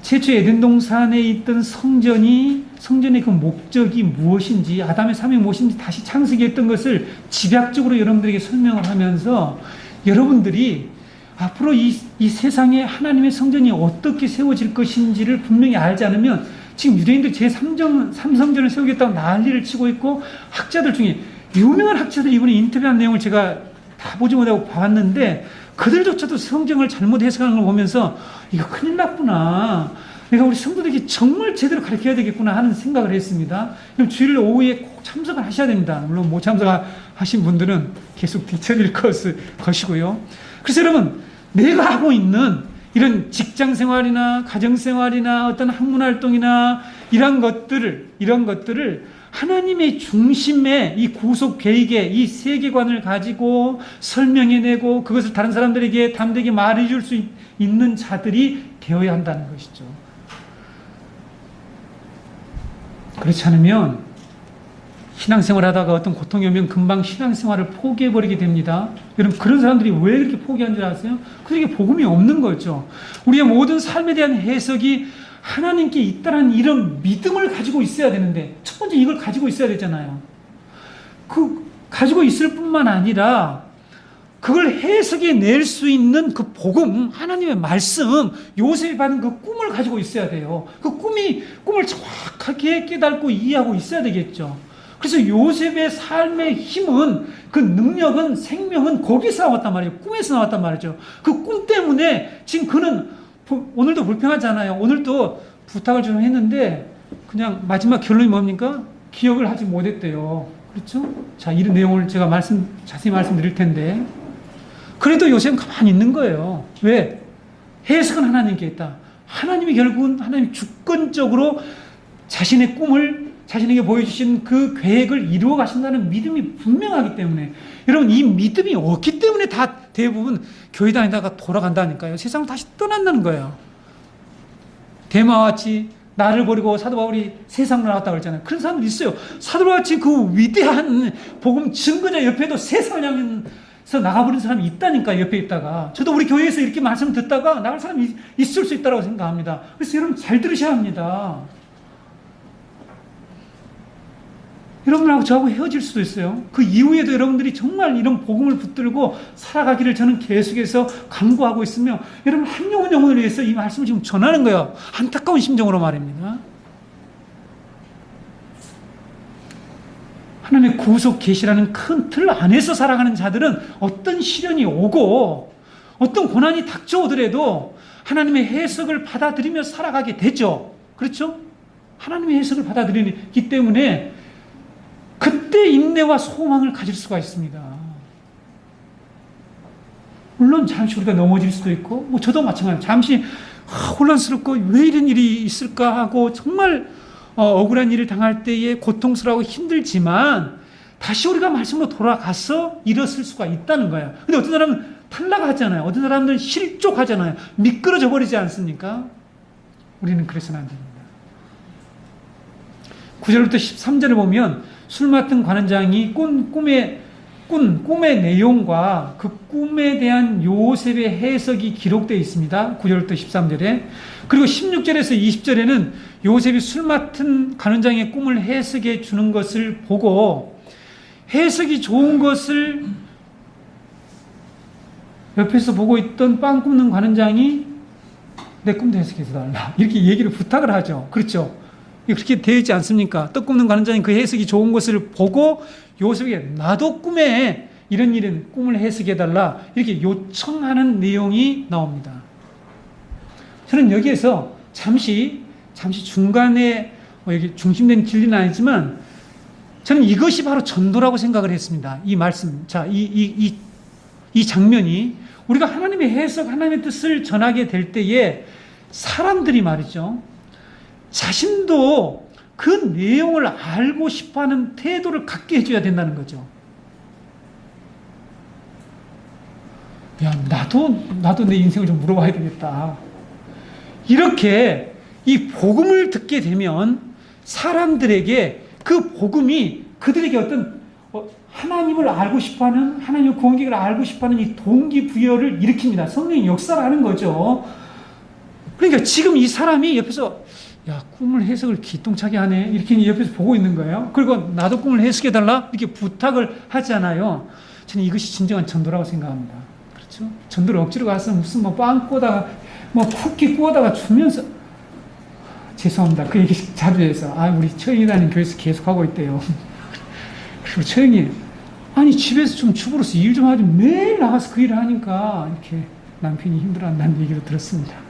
최초 에덴 동산에 있던 성전의 그 목적이 무엇인지, 아담의 삶이 무엇인지 다시 창세기했던 것을 집약적으로 여러분들에게 설명을 하면서 여러분들이 앞으로 이 세상에 하나님의 성전이 어떻게 세워질 것인지를 분명히 알지 않으면 지금 유대인들 제3성전을 세우겠다고 난리를 치고 있고, 학자들 중에 유명한 학자들 이번에 인터뷰한 내용을 제가 다 보지 못하고 봤는데 그들조차도 성경을 잘못 해석하는 걸 보면서 이거 큰일 났구나. 내가 우리 성도들에게 정말 제대로 가르쳐야 되겠구나 하는 생각을 했습니다. 그럼 주일 오후에 꼭 참석을 하셔야 됩니다. 물론 못 참석하신 분들은 계속 뒤처질 것이고요. 그래서 여러분, 내가 하고 있는 이런 직장 생활이나 가정 생활이나 어떤 학문 활동이나 이런 것들을 하나님의 중심의 이 구속 계획의 이 세계관을 가지고 설명해내고 그것을 다른 사람들에게 담대하게 말해줄 수 있는 자들이 되어야 한다는 것이죠. 그렇지 않으면 신앙생활 하다가 어떤 고통이 오면 금방 신앙생활을 포기해버리게 됩니다. 여러분, 그런 사람들이 왜 그렇게 포기한 줄 아세요? 그들에게 복음이 없는 거죠. 우리의 모든 삶에 대한 해석이 하나님께 있다는 이런 믿음을 가지고 있어야 되는데, 첫 번째 이걸 가지고 있어야 되잖아요. 가지고 있을 뿐만 아니라 그걸 해석해 낼 수 있는 그 복음, 하나님의 말씀, 요셉이 받은 그 꿈을 가지고 있어야 돼요. 그 꿈을 정확하게 깨닫고 이해하고 있어야 되겠죠. 그래서 요셉의 삶의 힘은, 그 능력은, 생명은 거기서 나왔단 말이에요. 꿈에서 나왔단 말이죠. 그 꿈 때문에 지금 그는 오늘도 불평하잖아요. 오늘도 부탁을 좀 했는데 그냥 마지막 결론이 뭡니까? 기억을 하지 못했대요. 그렇죠? 자, 이런 내용을 제가 자세히 말씀드릴 텐데. 그래도 요셉은 가만히 있는 거예요. 왜? 해석은 하나님께 있다. 하나님이 결국은 하나님 주권적으로 자신의 꿈을 자신에게 보여주신 그 계획을 이루어 가신다는 믿음이 분명하기 때문에, 여러분, 이 믿음이 없기 때문에 다 대부분 교회 다니다가 돌아간다니까요. 세상을 다시 떠난다는 거예요. 대마와 같이 나를 버리고 사도 바울이 세상으로 나왔다고 그랬잖아요. 그런 사람들 있어요. 사도 바울 같이 그 위대한 복음 증거자 옆에도 세상을 향해서 나가버린 사람이 있다니까, 옆에 있다가. 저도 우리 교회에서 이렇게 말씀 듣다가 나갈 사람이 있을 수 있다고 생각합니다. 그래서 여러분 잘 들으셔야 합니다. 여러분하고 저하고 헤어질 수도 있어요. 그 이후에도 여러분들이 정말 이런 복음을 붙들고 살아가기를 저는 계속해서 강구하고 있으며, 여러분 한 영혼을 위해서 이 말씀을 지금 전하는 거예요. 안타까운 심정으로 말입니다. 하나님의 구속 계시라는 큰 틀 안에서 살아가는 자들은 어떤 시련이 오고 어떤 고난이 닥쳐오더라도 하나님의 해석을 받아들이며 살아가게 되죠. 그렇죠? 하나님의 해석을 받아들이기 때문에 그때 인내와 소망을 가질 수가 있습니다. 물론 잠시 우리가 넘어질 수도 있고, 뭐 저도 마찬가지예요. 잠시 혼란스럽고 왜 이런 일이 있을까 하고 정말 억울한 일을 당할 때에 고통스러워 힘들지만 다시 우리가 말씀으로 돌아가서 일어설 수가 있다는 거예요. 근데 어떤 사람은 탈락하잖아요. 어떤 사람들은 실족하잖아요. 미끄러져 버리지 않습니까? 우리는 그래서는 안 됩니다. 9절부터 13절을 보면 술 맡은 관원장이 꿈의 내용과 그 꿈에 대한 요셉의 해석이 기록되어 있습니다. 9절부터 13절에. 그리고 16절에서 20절에는 요셉이 술 맡은 관원장의 꿈을 해석해 주는 것을 보고 해석이 좋은 것을 옆에서 보고 있던 빵 굽는 관원장이 내 꿈도 해석해서 달라, 이렇게 얘기를 부탁을 하죠. 그렇죠? 그렇게 되어 있지 않습니까? 떡 굽는 관원장이 그 해석이 좋은 것을 보고 요셉에게 나도 꿈에 이런 일은 꿈을 해석해달라, 이렇게 요청하는 내용이 나옵니다. 저는 여기에서 잠시 중간에 여기 중심된 진리는 아니지만 저는 이것이 바로 전도라고 생각을 했습니다. 이 말씀, 자, 이 장면이 우리가 하나님의 해석, 하나님의 뜻을 전하게 될 때에 사람들이 말이죠, 자신도 그 내용을 알고 싶어하는 태도를 갖게 해줘야 된다는 거죠. 야, 나도 내 인생을 좀 물어봐야 되겠다. 이렇게 이 복음을 듣게 되면 사람들에게 그 복음이 그들에게 어떤 하나님을 알고 싶어하는, 하나님의 구원계획을 알고 싶어하는 이 동기부여를 일으킵니다. 성령의 역사를 하는 거죠. 그러니까 지금 이 사람이 옆에서 야, 꿈을 해석을 기똥차게 하네, 이렇게 옆에서 보고 있는 거예요. 그리고 나도 꿈을 해석해달라 이렇게 부탁을 하잖아요. 저는 이것이 진정한 전도라고 생각합니다. 그렇죠? 전도를 억지로 가서 무슨 빵 구워다가 쿠키 구워다가 주면서, 죄송합니다, 그 얘기 자주 해서 우리 처형이 다니는 교회에서 계속 하고 있대요. 그리고 처형이 아니 집에서 좀 주부로서 일 좀 하지 매일 나가서 그 일을 하니까 이렇게 남편이 힘들어한다는 얘기를 들었습니다.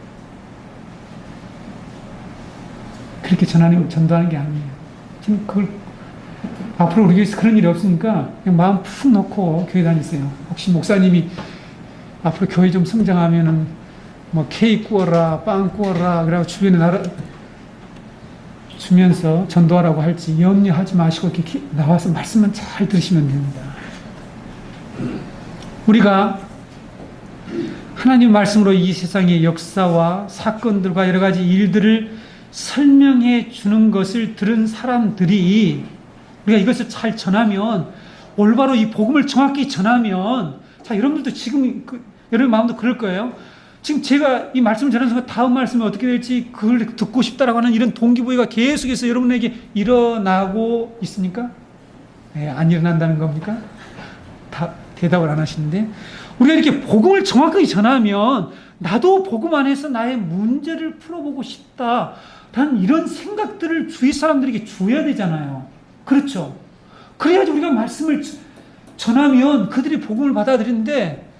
그렇게 전도하는 게 아니에요. 지금 그걸 앞으로 우리 교회에서 그런 일이 없으니까 그냥 마음 푹 놓고 교회 다니세요. 혹시 목사님이 앞으로 교회 좀 성장하면은 케이크 구워라, 빵 구워라, 그래고 주변에 주면서 전도하라고 할지 염려하지 마시고 이렇게 나와서 말씀만 잘 들으시면 됩니다. 우리가 하나님 말씀으로 이 세상의 역사와 사건들과 여러 가지 일들을 설명해 주는 것을 들은 사람들이 우리가 이것을 잘 전하면, 올바로 이 복음을 정확히 전하면, 자, 여러분들도 지금 여러분 마음도 그럴 거예요. 지금 제가 이 말씀을 전하면서 다음 말씀이 어떻게 될지 그걸 듣고 싶다라고 하는 이런 동기부여가 계속해서 여러분에게 일어나고 있습니까? 네, 안 일어난다는 겁니까? 다 대답을 안 하시는데, 우리가 이렇게 복음을 정확하게 전하면 나도 복음 안에서 나의 문제를 풀어보고 싶다 라는 이런 생각들을 주위 사람들에게 줘야 되잖아요. 그렇죠? 그래야지 우리가 말씀을 전하면 그들이 복음을 받아들이는데,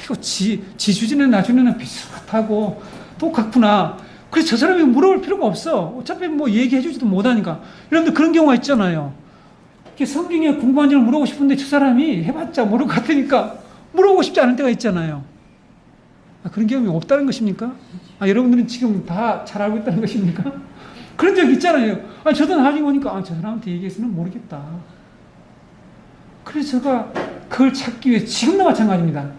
이거 지 주제는 나중에는 비슷하고 똑같구나, 그래서 저 사람이 물어볼 필요가 없어. 어차피 뭐 얘기해 주지도 못하니까. 여러분들 그런 경우가 있잖아요. 이렇게 성경에 궁금한 점을 물어보고 싶은데 저 사람이 해봤자 모를 것 같으니까 물어보고 싶지 않을 때가 있잖아요. 그런 경험이 없다는 것입니까? 여러분들은 지금 다 잘 알고 있다는 것입니까? 그런 적 있잖아요. 저도 나중에 보니까 저 사람한테 얘기해서는 모르겠다. 그래서 제가 그걸 찾기 위해 지금도 마찬가지입니다.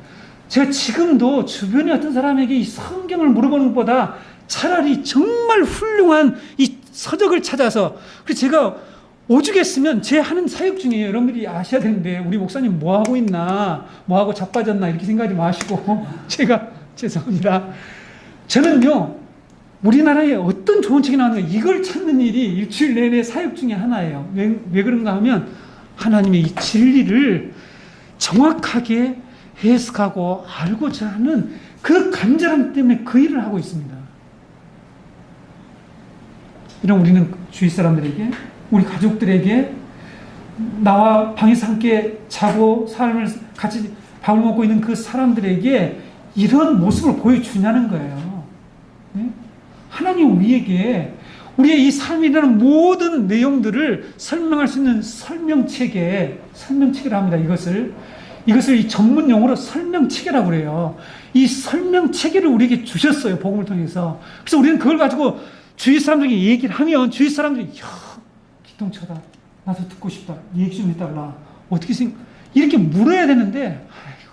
제가 지금도 주변에 어떤 사람에게 이 성경을 물어보는 것보다 차라리 정말 훌륭한 이 서적을 찾아서, 그래서 제가 오죽했으면 제 하는 사역 중에 여러분들이 아셔야 되는데 우리 목사님 뭐 하고 있나, 뭐 하고 자빠졌나 이렇게 생각하지 마시고 제가 죄송합니다. 저는요 우리나라에 어떤 좋은 책이 나오는가 이걸 찾는 일이 일주일 내내 사역 중에 하나예요. 왜 그런가 하면 하나님의 이 진리를 정확하게 해석하고 알고자 하는 그 간절함 때문에 그 일을 하고 있습니다. 이런 우리는 주위 사람들에게, 우리 가족들에게, 나와 방에서 함께 자고 삶을 같이 밥을 먹고 있는 그 사람들에게 이런 모습을 보여주냐는 거예요. 네? 하나님 우리에게 우리의 이 삶이라는 모든 내용들을 설명할 수 있는 설명체계를 합니다. 이것을 이 전문 용어로 설명체계라고 그래요. 이 설명체계를 우리에게 주셨어요. 복음을 통해서. 그래서 우리는 그걸 가지고 주위 사람들에게 얘기를 하면 주위 사람들이 기똥차다. 나도 듣고 싶다. 얘기 좀 해달라. 어떻게 이렇게 물어야 되는데 아이고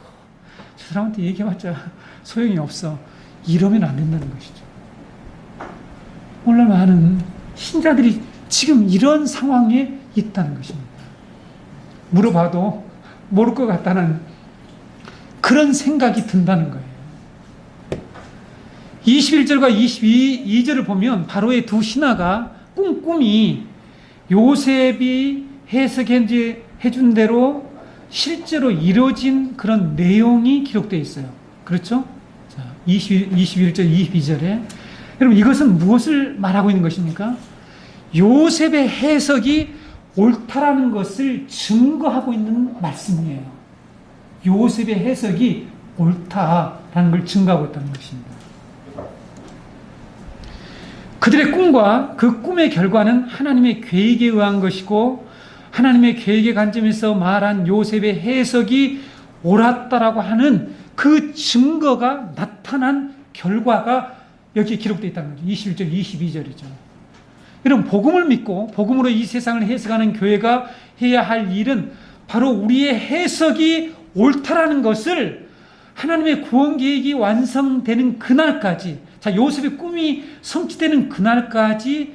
저 사람한테 얘기해봤자 소용이 없어. 이러면 안 된다는 것이죠. 얼마나 많은 신자들이 지금 이런 상황에 있다는 것입니다. 물어봐도 모를 것 같다는 그런 생각이 든다는 거예요. 21절과 22절을 보면 바로의 두 신하가 꿈이 요셉이 해석해 준 대로 실제로 이루어진 그런 내용이 기록되어 있어요. 그렇죠? 자, 21절, 22절에 여러분 이것은 무엇을 말하고 있는 것입니까? 요셉의 해석이 옳다라는 것을 증거하고 있는 말씀이에요. 요셉의 해석이 옳다라는 걸 증거하고 있다는 것입니다. 그들의 꿈과 그 꿈의 결과는 하나님의 계획에 의한 것이고 하나님의 계획의 관점에서 말한 요셉의 해석이 옳았다라고 하는 그 증거가 나타난 결과가 여기에 기록되어 있다는 거죠. 21절, 22절이죠. 여러분 복음을 믿고 복음으로 이 세상을 해석하는 교회가 해야 할 일은 바로 우리의 해석이 옳다라는 것을 하나님의 구원 계획이 완성되는 그날까지, 자 요셉의 꿈이 성취되는 그날까지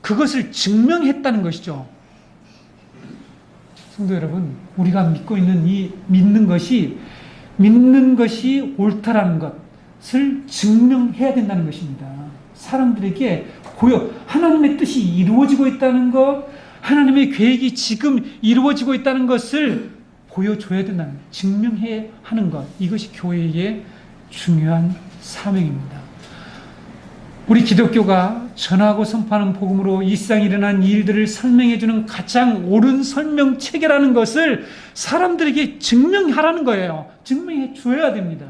그것을 증명했다는 것이죠. 성도 여러분, 우리가 믿고 있는 이 믿는 것이 옳다라는 것을 증명해야 된다는 것입니다. 사람들에게 하나님의 뜻이 이루어지고 있다는 것, 하나님의 계획이 지금 이루어지고 있다는 것을 보여줘야 된다는 것, 증명해야 하는 것, 이것이 교회의 중요한 사명입니다. 우리 기독교가 전하고 선포하는 복음으로 이 세상에 일어난 일들을 설명해주는 가장 옳은 설명체계라는 것을 사람들에게 증명하라는 거예요. 증명해 줘야 됩니다.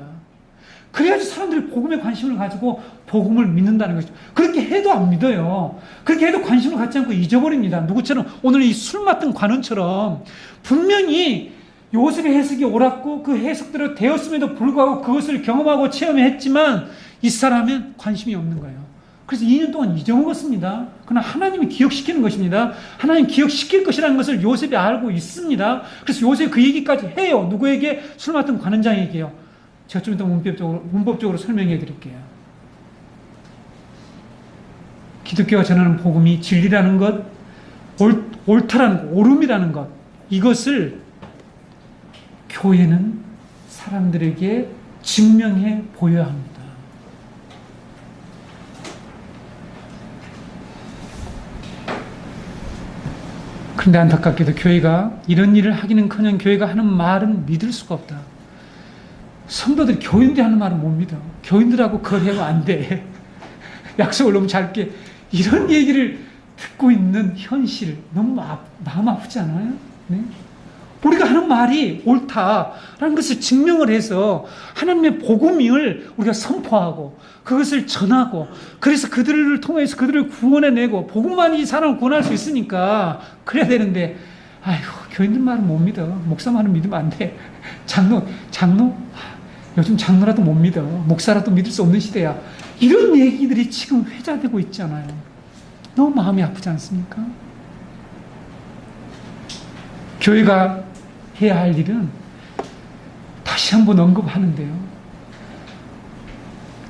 그래야지 사람들이 복음에 관심을 가지고 복음을 믿는다는 것이죠. 그렇게 해도 안 믿어요. 그렇게 해도 관심을 갖지 않고 잊어버립니다. 누구처럼 오늘 이 술 맡은 관원처럼 분명히 요셉의 해석이 옳았고 그 해석대로 되었음에도 불구하고 그것을 경험하고 체험했지만 이 사람은 관심이 없는 거예요. 그래서 2년 동안 잊어먹었습니다. 그러나 하나님이 기억시키는 것입니다. 하나님 기억시킬 것이라는 것을 요셉이 알고 있습니다. 그래서 요셉이 그 얘기까지 해요. 누구에게? 술 맡은 관원장에게요. 제가 좀 이따 문법적으로 설명해 드릴게요. 기독교가 전하는 복음이 진리라는 것, 옳다라는 것, 옳음이라는 것, 이것을 교회는 사람들에게 증명해 보여야 합니다. 그런데 안타깝게도 교회가 이런 일을 하기는커녕 교회가 하는 말은 믿을 수가 없다. 성도들이 교인들이 하는 말은 못 믿어. 교인들하고 거래하면 안 돼. 약속을 너무 짧게. 이런 얘기를 듣고 있는 현실 너무 마음 아프지 않아요? 네? 우리가 하는 말이 옳다라는 것을 증명을 해서 하나님의 복음을 우리가 선포하고 그것을 전하고 그래서 그들을 통해서 그들을 구원해내고 복음만이 사람을 구원할 수 있으니까 그래야 되는데 아이고 교인들 말은 못 믿어. 목사 말은 믿으면 안 돼. 장로 요즘 장로라도 못 믿어. 목사라도 믿을 수 없는 시대야. 이런 얘기들이 지금 회자되고 있잖아요. 너무 마음이 아프지 않습니까? 교회가 해야 할 일은 다시 한번 언급하는데요.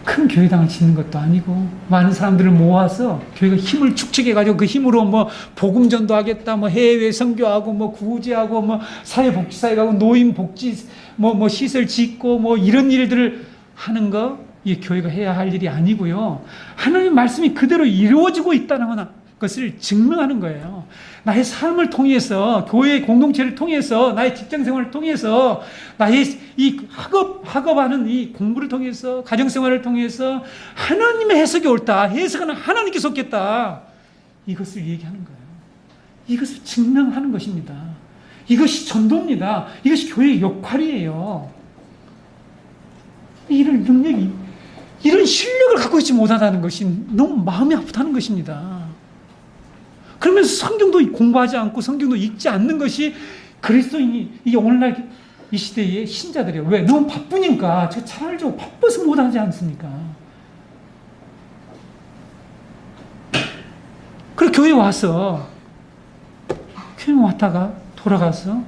큰 교회당을 짓는 것도 아니고 많은 사람들을 모아서 교회가 힘을 축적해가지고 그 힘으로 뭐 복음전도 하겠다, 뭐 해외 선교하고 뭐 구제하고 뭐 사회복지사에 가고 노인복지 뭐 시설 짓고 뭐 이런 일들을 하는 거 이 교회가 해야 할 일이 아니고요. 하나님의 말씀이 그대로 이루어지고 있다는 것을 증명하는 거예요. 나의 삶을 통해서, 교회 공동체를 통해서, 나의 직장 생활을 통해서, 나의 이 학업하는 이 공부를 통해서, 가정 생활을 통해서 하나님의 해석이 옳다. 해석은 하나님께 속겠다. 이것을 얘기하는 거예요. 이것을 증명하는 것입니다. 이것이 전도입니다. 이것이 교회의 역할이에요. 이런 능력이, 이런 실력을 갖고 있지 못하다는 것이 너무 마음이 아프다는 것입니다. 그러면서 성경도 공부하지 않고 성경도 읽지 않는 것이 그리스도인이, 이게 오늘날 이 시대의 신자들이에요. 왜? 너무 바쁘니까. 제가 잘 알죠. 바빠서 못하지 않습니까? 그리고 교회 왔다가 돌아가서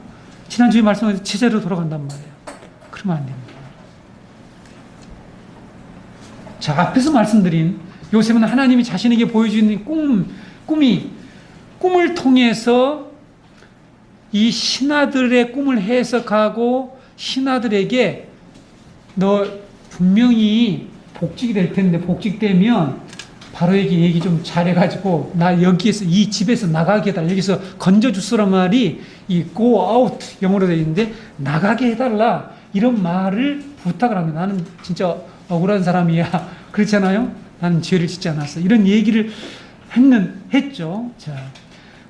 지난주에 말씀하신 제자로 돌아간단 말이에요. 그러면 안 됩니다. 자, 앞에서 말씀드린 요셉은 하나님이 자신에게 보여주는 꿈을 통해서 이 신하들의 꿈을 해석하고 신하들에게 너 분명히 복직이 될 텐데 복직되면 바로에게 얘기 좀 잘해가지고 나 여기에서 이 집에서 나가게 해달라. 여기서 건져주소란 말이 이 go out 영어로 되어 있는데 나가게 해달라. 이런 말을 부탁을 합니다. 나는 진짜 억울한 사람이야. 그렇잖아요? 나는 죄를 짓지 않았어. 이런 얘기를 했죠. 자,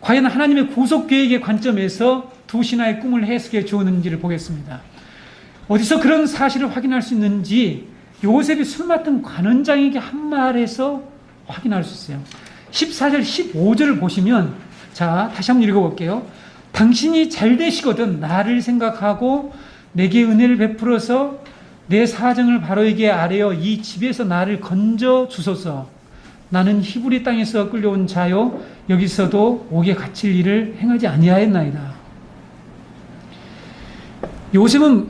과연 하나님의 구속 계획의 관점에서 두 신하의 꿈을 해석해 주었는지를 보겠습니다. 어디서 그런 사실을 확인할 수 있는지 요셉이 술 맡은 관원장에게 한 말에서 확인할 수 있어요. 14절, 15절을 보시면, 자, 다시 한번 읽어볼게요. 당신이 잘 되시거든 나를 생각하고 내게 은혜를 베풀어서 내 사정을 바로에게 아뢰어 이 집에서 나를 건져 주소서. 나는 히브리 땅에서 끌려온 자요 여기서도 옥에 갇힐 일을 행하지 아니하였나이다. 요셉은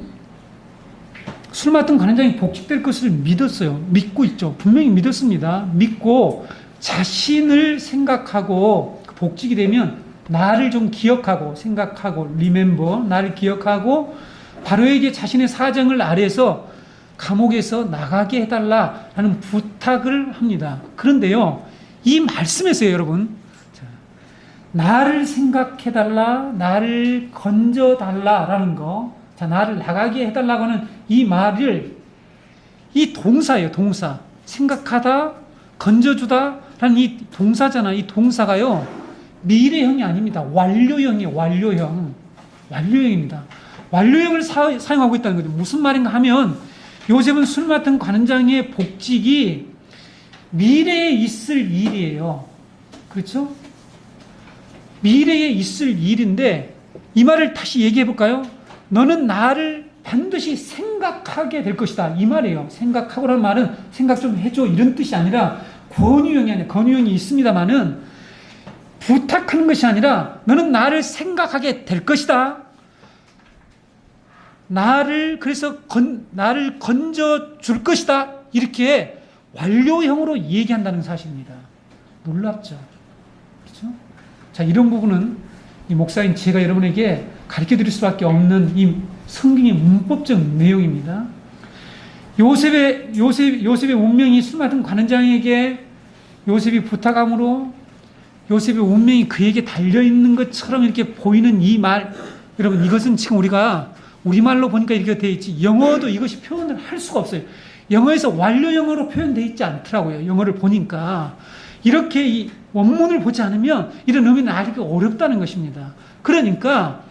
술 맡은 관원장이 복직될 것을 믿었어요. 믿고 있죠. 분명히 믿었습니다. 믿고 자신을 생각하고 복직이 되면 나를 좀 기억하고 생각하고 remember 나를 기억하고 바로에게 자신의 사정을 아뢰서 감옥에서 나가게 해달라라는 부탁을 합니다. 그런데요, 이 말씀에서요, 여러분, 자, 나를 생각해달라, 나를 건져달라라는 거, 자, 나를 나가게 해달라고 하는 이 말을, 이 동사예요, 동사. 생각하다, 건져주다라는 이 동사잖아. 이 동사가요, 미래형이 아닙니다. 완료형이에요, 완료형. 완료형입니다. 완료형을 사용하고 있다는 거죠. 무슨 말인가 하면, 요셉은 술 맡은 관원장의 복직이 미래에 있을 일이에요. 그렇죠? 미래에 있을 일인데 이 말을 다시 얘기해 볼까요? 너는 나를 반드시 생각하게 될 것이다. 이 말이에요. 생각하고라는 말은 생각 좀 해줘 이런 뜻이 아니라 권유형이 아니라 권유형이 있습니다만은 부탁하는 것이 아니라 너는 나를 생각하게 될 것이다. 나를 건져 줄 것이다. 이렇게 완료형으로 얘기한다는 사실입니다. 놀랍죠? 그렇죠? 자, 이런 부분은 이 목사인 제가 여러분에게 가르쳐 드릴 수밖에 없는 이 성경의 문법적 내용입니다. 요셉의 운명이 술 맡은 관원장에게 요셉이 부탁함으로 요셉의 운명이 그에게 달려있는 것처럼 이렇게 보이는 이 말, 여러분, 이것은 지금 우리가 우리말로 보니까 이렇게 되어 있지, 영어도 이것이 표현을 할 수가 없어요. 영어에서 완료형으로 표현되어 있지 않더라고요. 영어를 보니까. 이렇게 이 원문을 보지 않으면 이런 의미는 알기 어렵다는 것입니다. 그러니까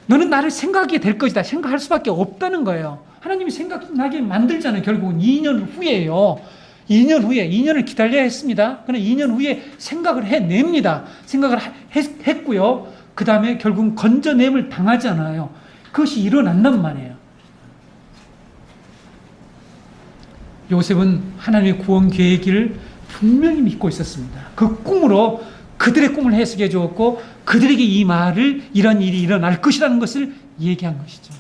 너는 나를 생각하게 될 것이다. 생각할 수밖에 없다는 거예요. 하나님이 생각나게 만들잖아요. 결국은 2년 후에요. 2년 후에, 2년을 기다려야 했습니다. 그러나 2년 후에 생각을 해냅니다. 생각을 했고요. 그 다음에 결국은 건져냄을 당하잖아요. 그것이 일어난단 말이에요. 요셉은 하나님의 구원 계획을 분명히 믿고 있었습니다. 그 꿈으로 그들의 꿈을 해석해 주었고 그들에게 이 말을 이런 일이 일어날 것이라는 것을 얘기한 것이죠.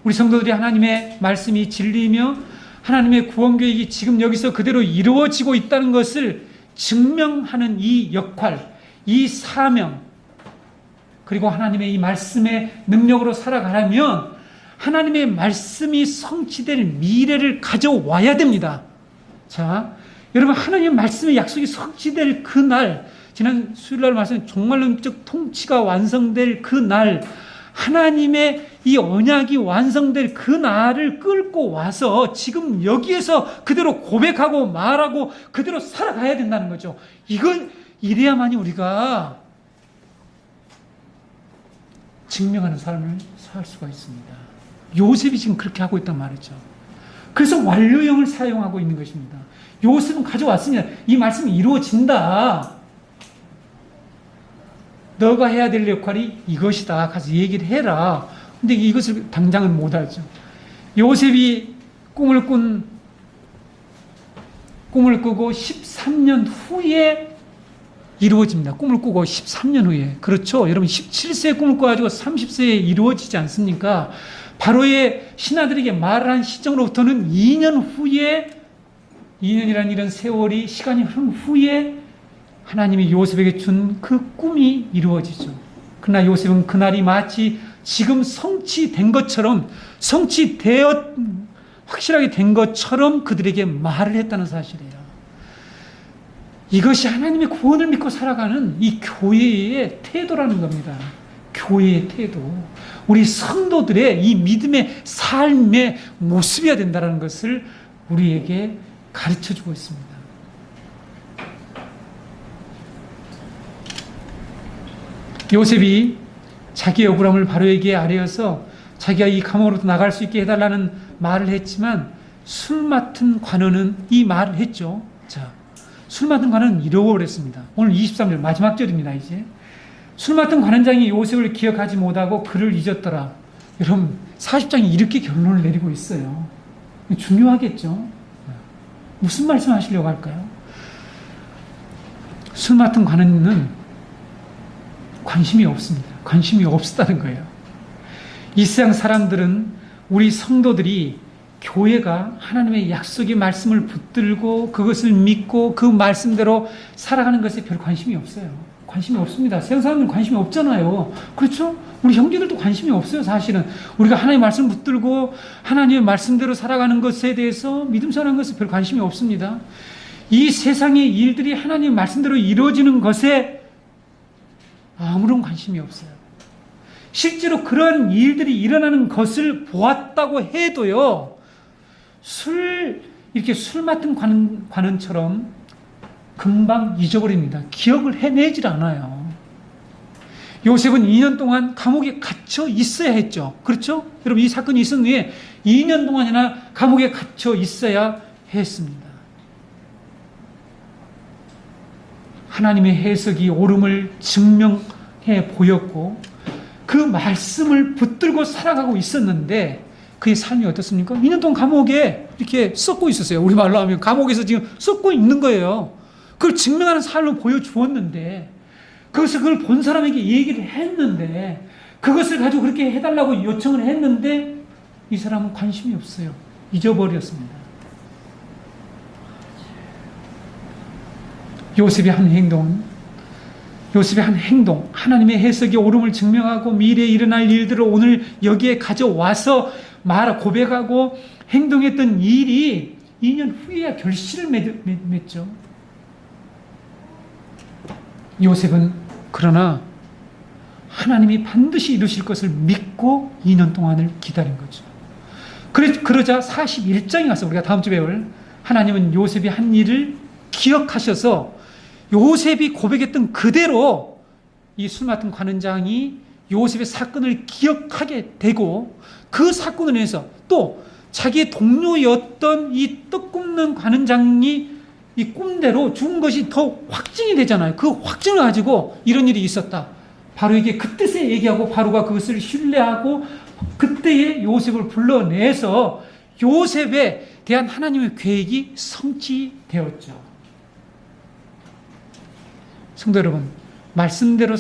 우리 성도들이 하나님의 말씀이 진리이며 하나님의 구원 계획이 지금 여기서 그대로 이루어지고 있다는 것을 증명하는 이 역할, 이 사명, 그리고 하나님의 이 말씀의 능력으로 살아가려면 하나님의 말씀이 성취될 미래를 가져와야 됩니다. 자, 여러분, 하나님의 말씀의 약속이 성취될 그날, 지난 수요일날 말씀 정말로 영적 통치가 완성될 그날, 하나님의 이 언약이 완성될 그날을 끌고 와서 지금 여기에서 그대로 고백하고 말하고 그대로 살아가야 된다는 거죠. 이걸 이래야만이 우리가 증명하는 삶을 살 수가 있습니다. 요셉이 지금 그렇게 하고 있단 말이죠. 그래서 완료형을 사용하고 있는 것입니다. 요셉은 가져왔습니다. 이 말씀이 이루어진다. 너가 해야 될 역할이 이것이다. 가서 얘기를 해라. 근데 이것을 당장은 못하죠. 요셉이 꿈을 꾸고 13년 후에 이루어집니다. 꿈을 꾸고 13년 후에. 그렇죠. 여러분 17세에 꿈을 꿔가지고 30세에 이루어지지 않습니까? 바로의 신하들에게 말한 시점으로부터는 2년 후에, 2년이라는 이런 세월이, 시간이 흐른 후에 하나님이 요셉에게 준 그 꿈이 이루어지죠. 그러나 요셉은 그날이 마치 지금 성취된 것처럼, 확실하게 된 것처럼 그들에게 말을 했다는 사실이에요. 이것이 하나님의 구원을 믿고 살아가는 이 교회의 태도라는 겁니다. 교회의 태도. 우리 성도들의 이 믿음의 삶의 모습이어야 된다는 것을 우리에게 가르쳐 주고 있습니다. 요셉이 자기의 억울함을 바로에게 아뢰어서 자기가 이 감옥으로부터 나갈 수 있게 해달라는 말을 했지만 술 맡은 관원은 이 말을 했죠. 자, 술 맡은 관원은 잃어버렸습니다. 오늘 23절 마지막 절입니다. 이제 술 맡은 관원장이 요셉을 기억하지 못하고 그를 잊었더라. 여러분 40장이 이렇게 결론을 내리고 있어요. 중요하겠죠. 무슨 말씀하시려고 할까요? 술 맡은 관원은 관심이 없습니다. 관심이 없었다는 거예요. 이 세상 사람들은, 우리 성도들이 교회가 하나님의 약속의 말씀을 붙들고 그것을 믿고 그 말씀대로 살아가는 것에 별 관심이 없어요. 관심이 없습니다. 세상 사람들은 관심이 없잖아요. 그렇죠? 우리 형제들도 관심이 없어요. 사실은 우리가 하나님의 말씀을 붙들고 하나님의 말씀대로 살아가는 것에 대해서, 믿음 생활하는 것에 별 관심이 없습니다. 이 세상의 일들이 하나님의 말씀대로 이루어지는 것에 아무런 관심이 없어요. 실제로 그런 일들이 일어나는 것을 보았다고 해도요, 이렇게 술 맡은 관원처럼 금방 잊어버립니다. 기억을 해내질 않아요. 요셉은 2년 동안 감옥에 갇혀 있어야 했죠. 그렇죠? 여러분, 이 사건이 있은 후에 2년 동안이나 감옥에 갇혀 있어야 했습니다. 하나님의 해석이 옳음을 증명해 보였고 그 말씀을 붙들고 살아가고 있었는데 그의 삶이 어떻습니까? 2년 동안 감옥에 이렇게 썩고 있었어요. 우리말로 하면 감옥에서 지금 썩고 있는 거예요. 그걸 증명하는 삶을 보여주었는데, 그걸 본 사람에게 얘기를 했는데, 그것을 가지고 그렇게 해달라고 요청을 했는데 이 사람은 관심이 없어요. 잊어버렸습니다. 요셉의 한 행동, 하나님의 해석이 옳음을 증명하고 미래에 일어날 일들을 오늘 여기에 가져와서 고백하고 행동했던 일이 2년 후에야 결실을 맺죠. 요셉은 그러나 하나님이 반드시 이루실 것을 믿고 2년 동안을 기다린 거죠. 그러자 41장에 가서 우리가 다음 주 배울, 하나님은 요셉이 한 일을 기억하셔서 요셉이 고백했던 그대로 이 술 맡은 관원장이 요셉의 사건을 기억하게 되고 그 사건을 인해서 또 자기의 동료였던 이 떡 굽는 관원장이 이 꿈대로 죽은 것이 더 확증이 되잖아요. 그 확증을 가지고 이런 일이 있었다. 바로에게 그 뜻에 얘기하고 바로가 그것을 신뢰하고 그때의 요셉을 불러내서 요셉에 대한 하나님의 계획이 성취되었죠. 성도 여러분, 말씀대로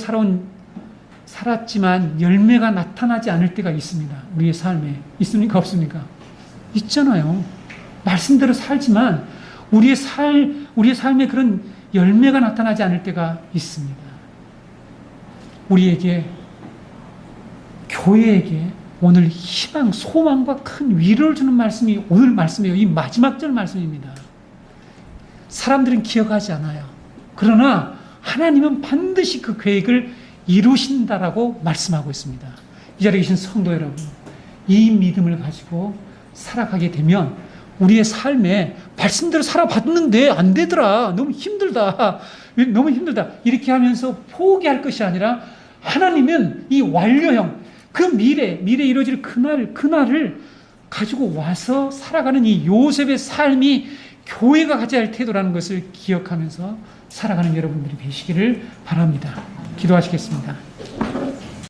살았지만 열매가 나타나지 않을 때가 있습니다. 우리의 삶에. 있습니까? 없습니까? 있잖아요. 말씀대로 살지만 우리의 삶에 그런 열매가 나타나지 않을 때가 있습니다. 우리에게, 교회에게 오늘 희망, 소망과 큰 위로를 주는 말씀이 오늘 말씀이에요. 이 마지막 절 말씀입니다. 사람들은 기억하지 않아요. 그러나 하나님은 반드시 그 계획을 이루신다라고 말씀하고 있습니다. 이 자리에 계신 성도 여러분, 이 믿음을 가지고 살아가게 되면 우리의 삶에 말씀대로 살아봤는데 안 되더라. 너무 힘들다. 이렇게 하면서 포기할 것이 아니라 하나님은 이 완료형, 그 미래에 이루어질 그날을 가지고 와서 살아가는 이 요셉의 삶이 교회가 가져야 할 태도라는 것을 기억하면서 살아가는 여러분들이 되시기를 바랍니다. 기도하시겠습니다.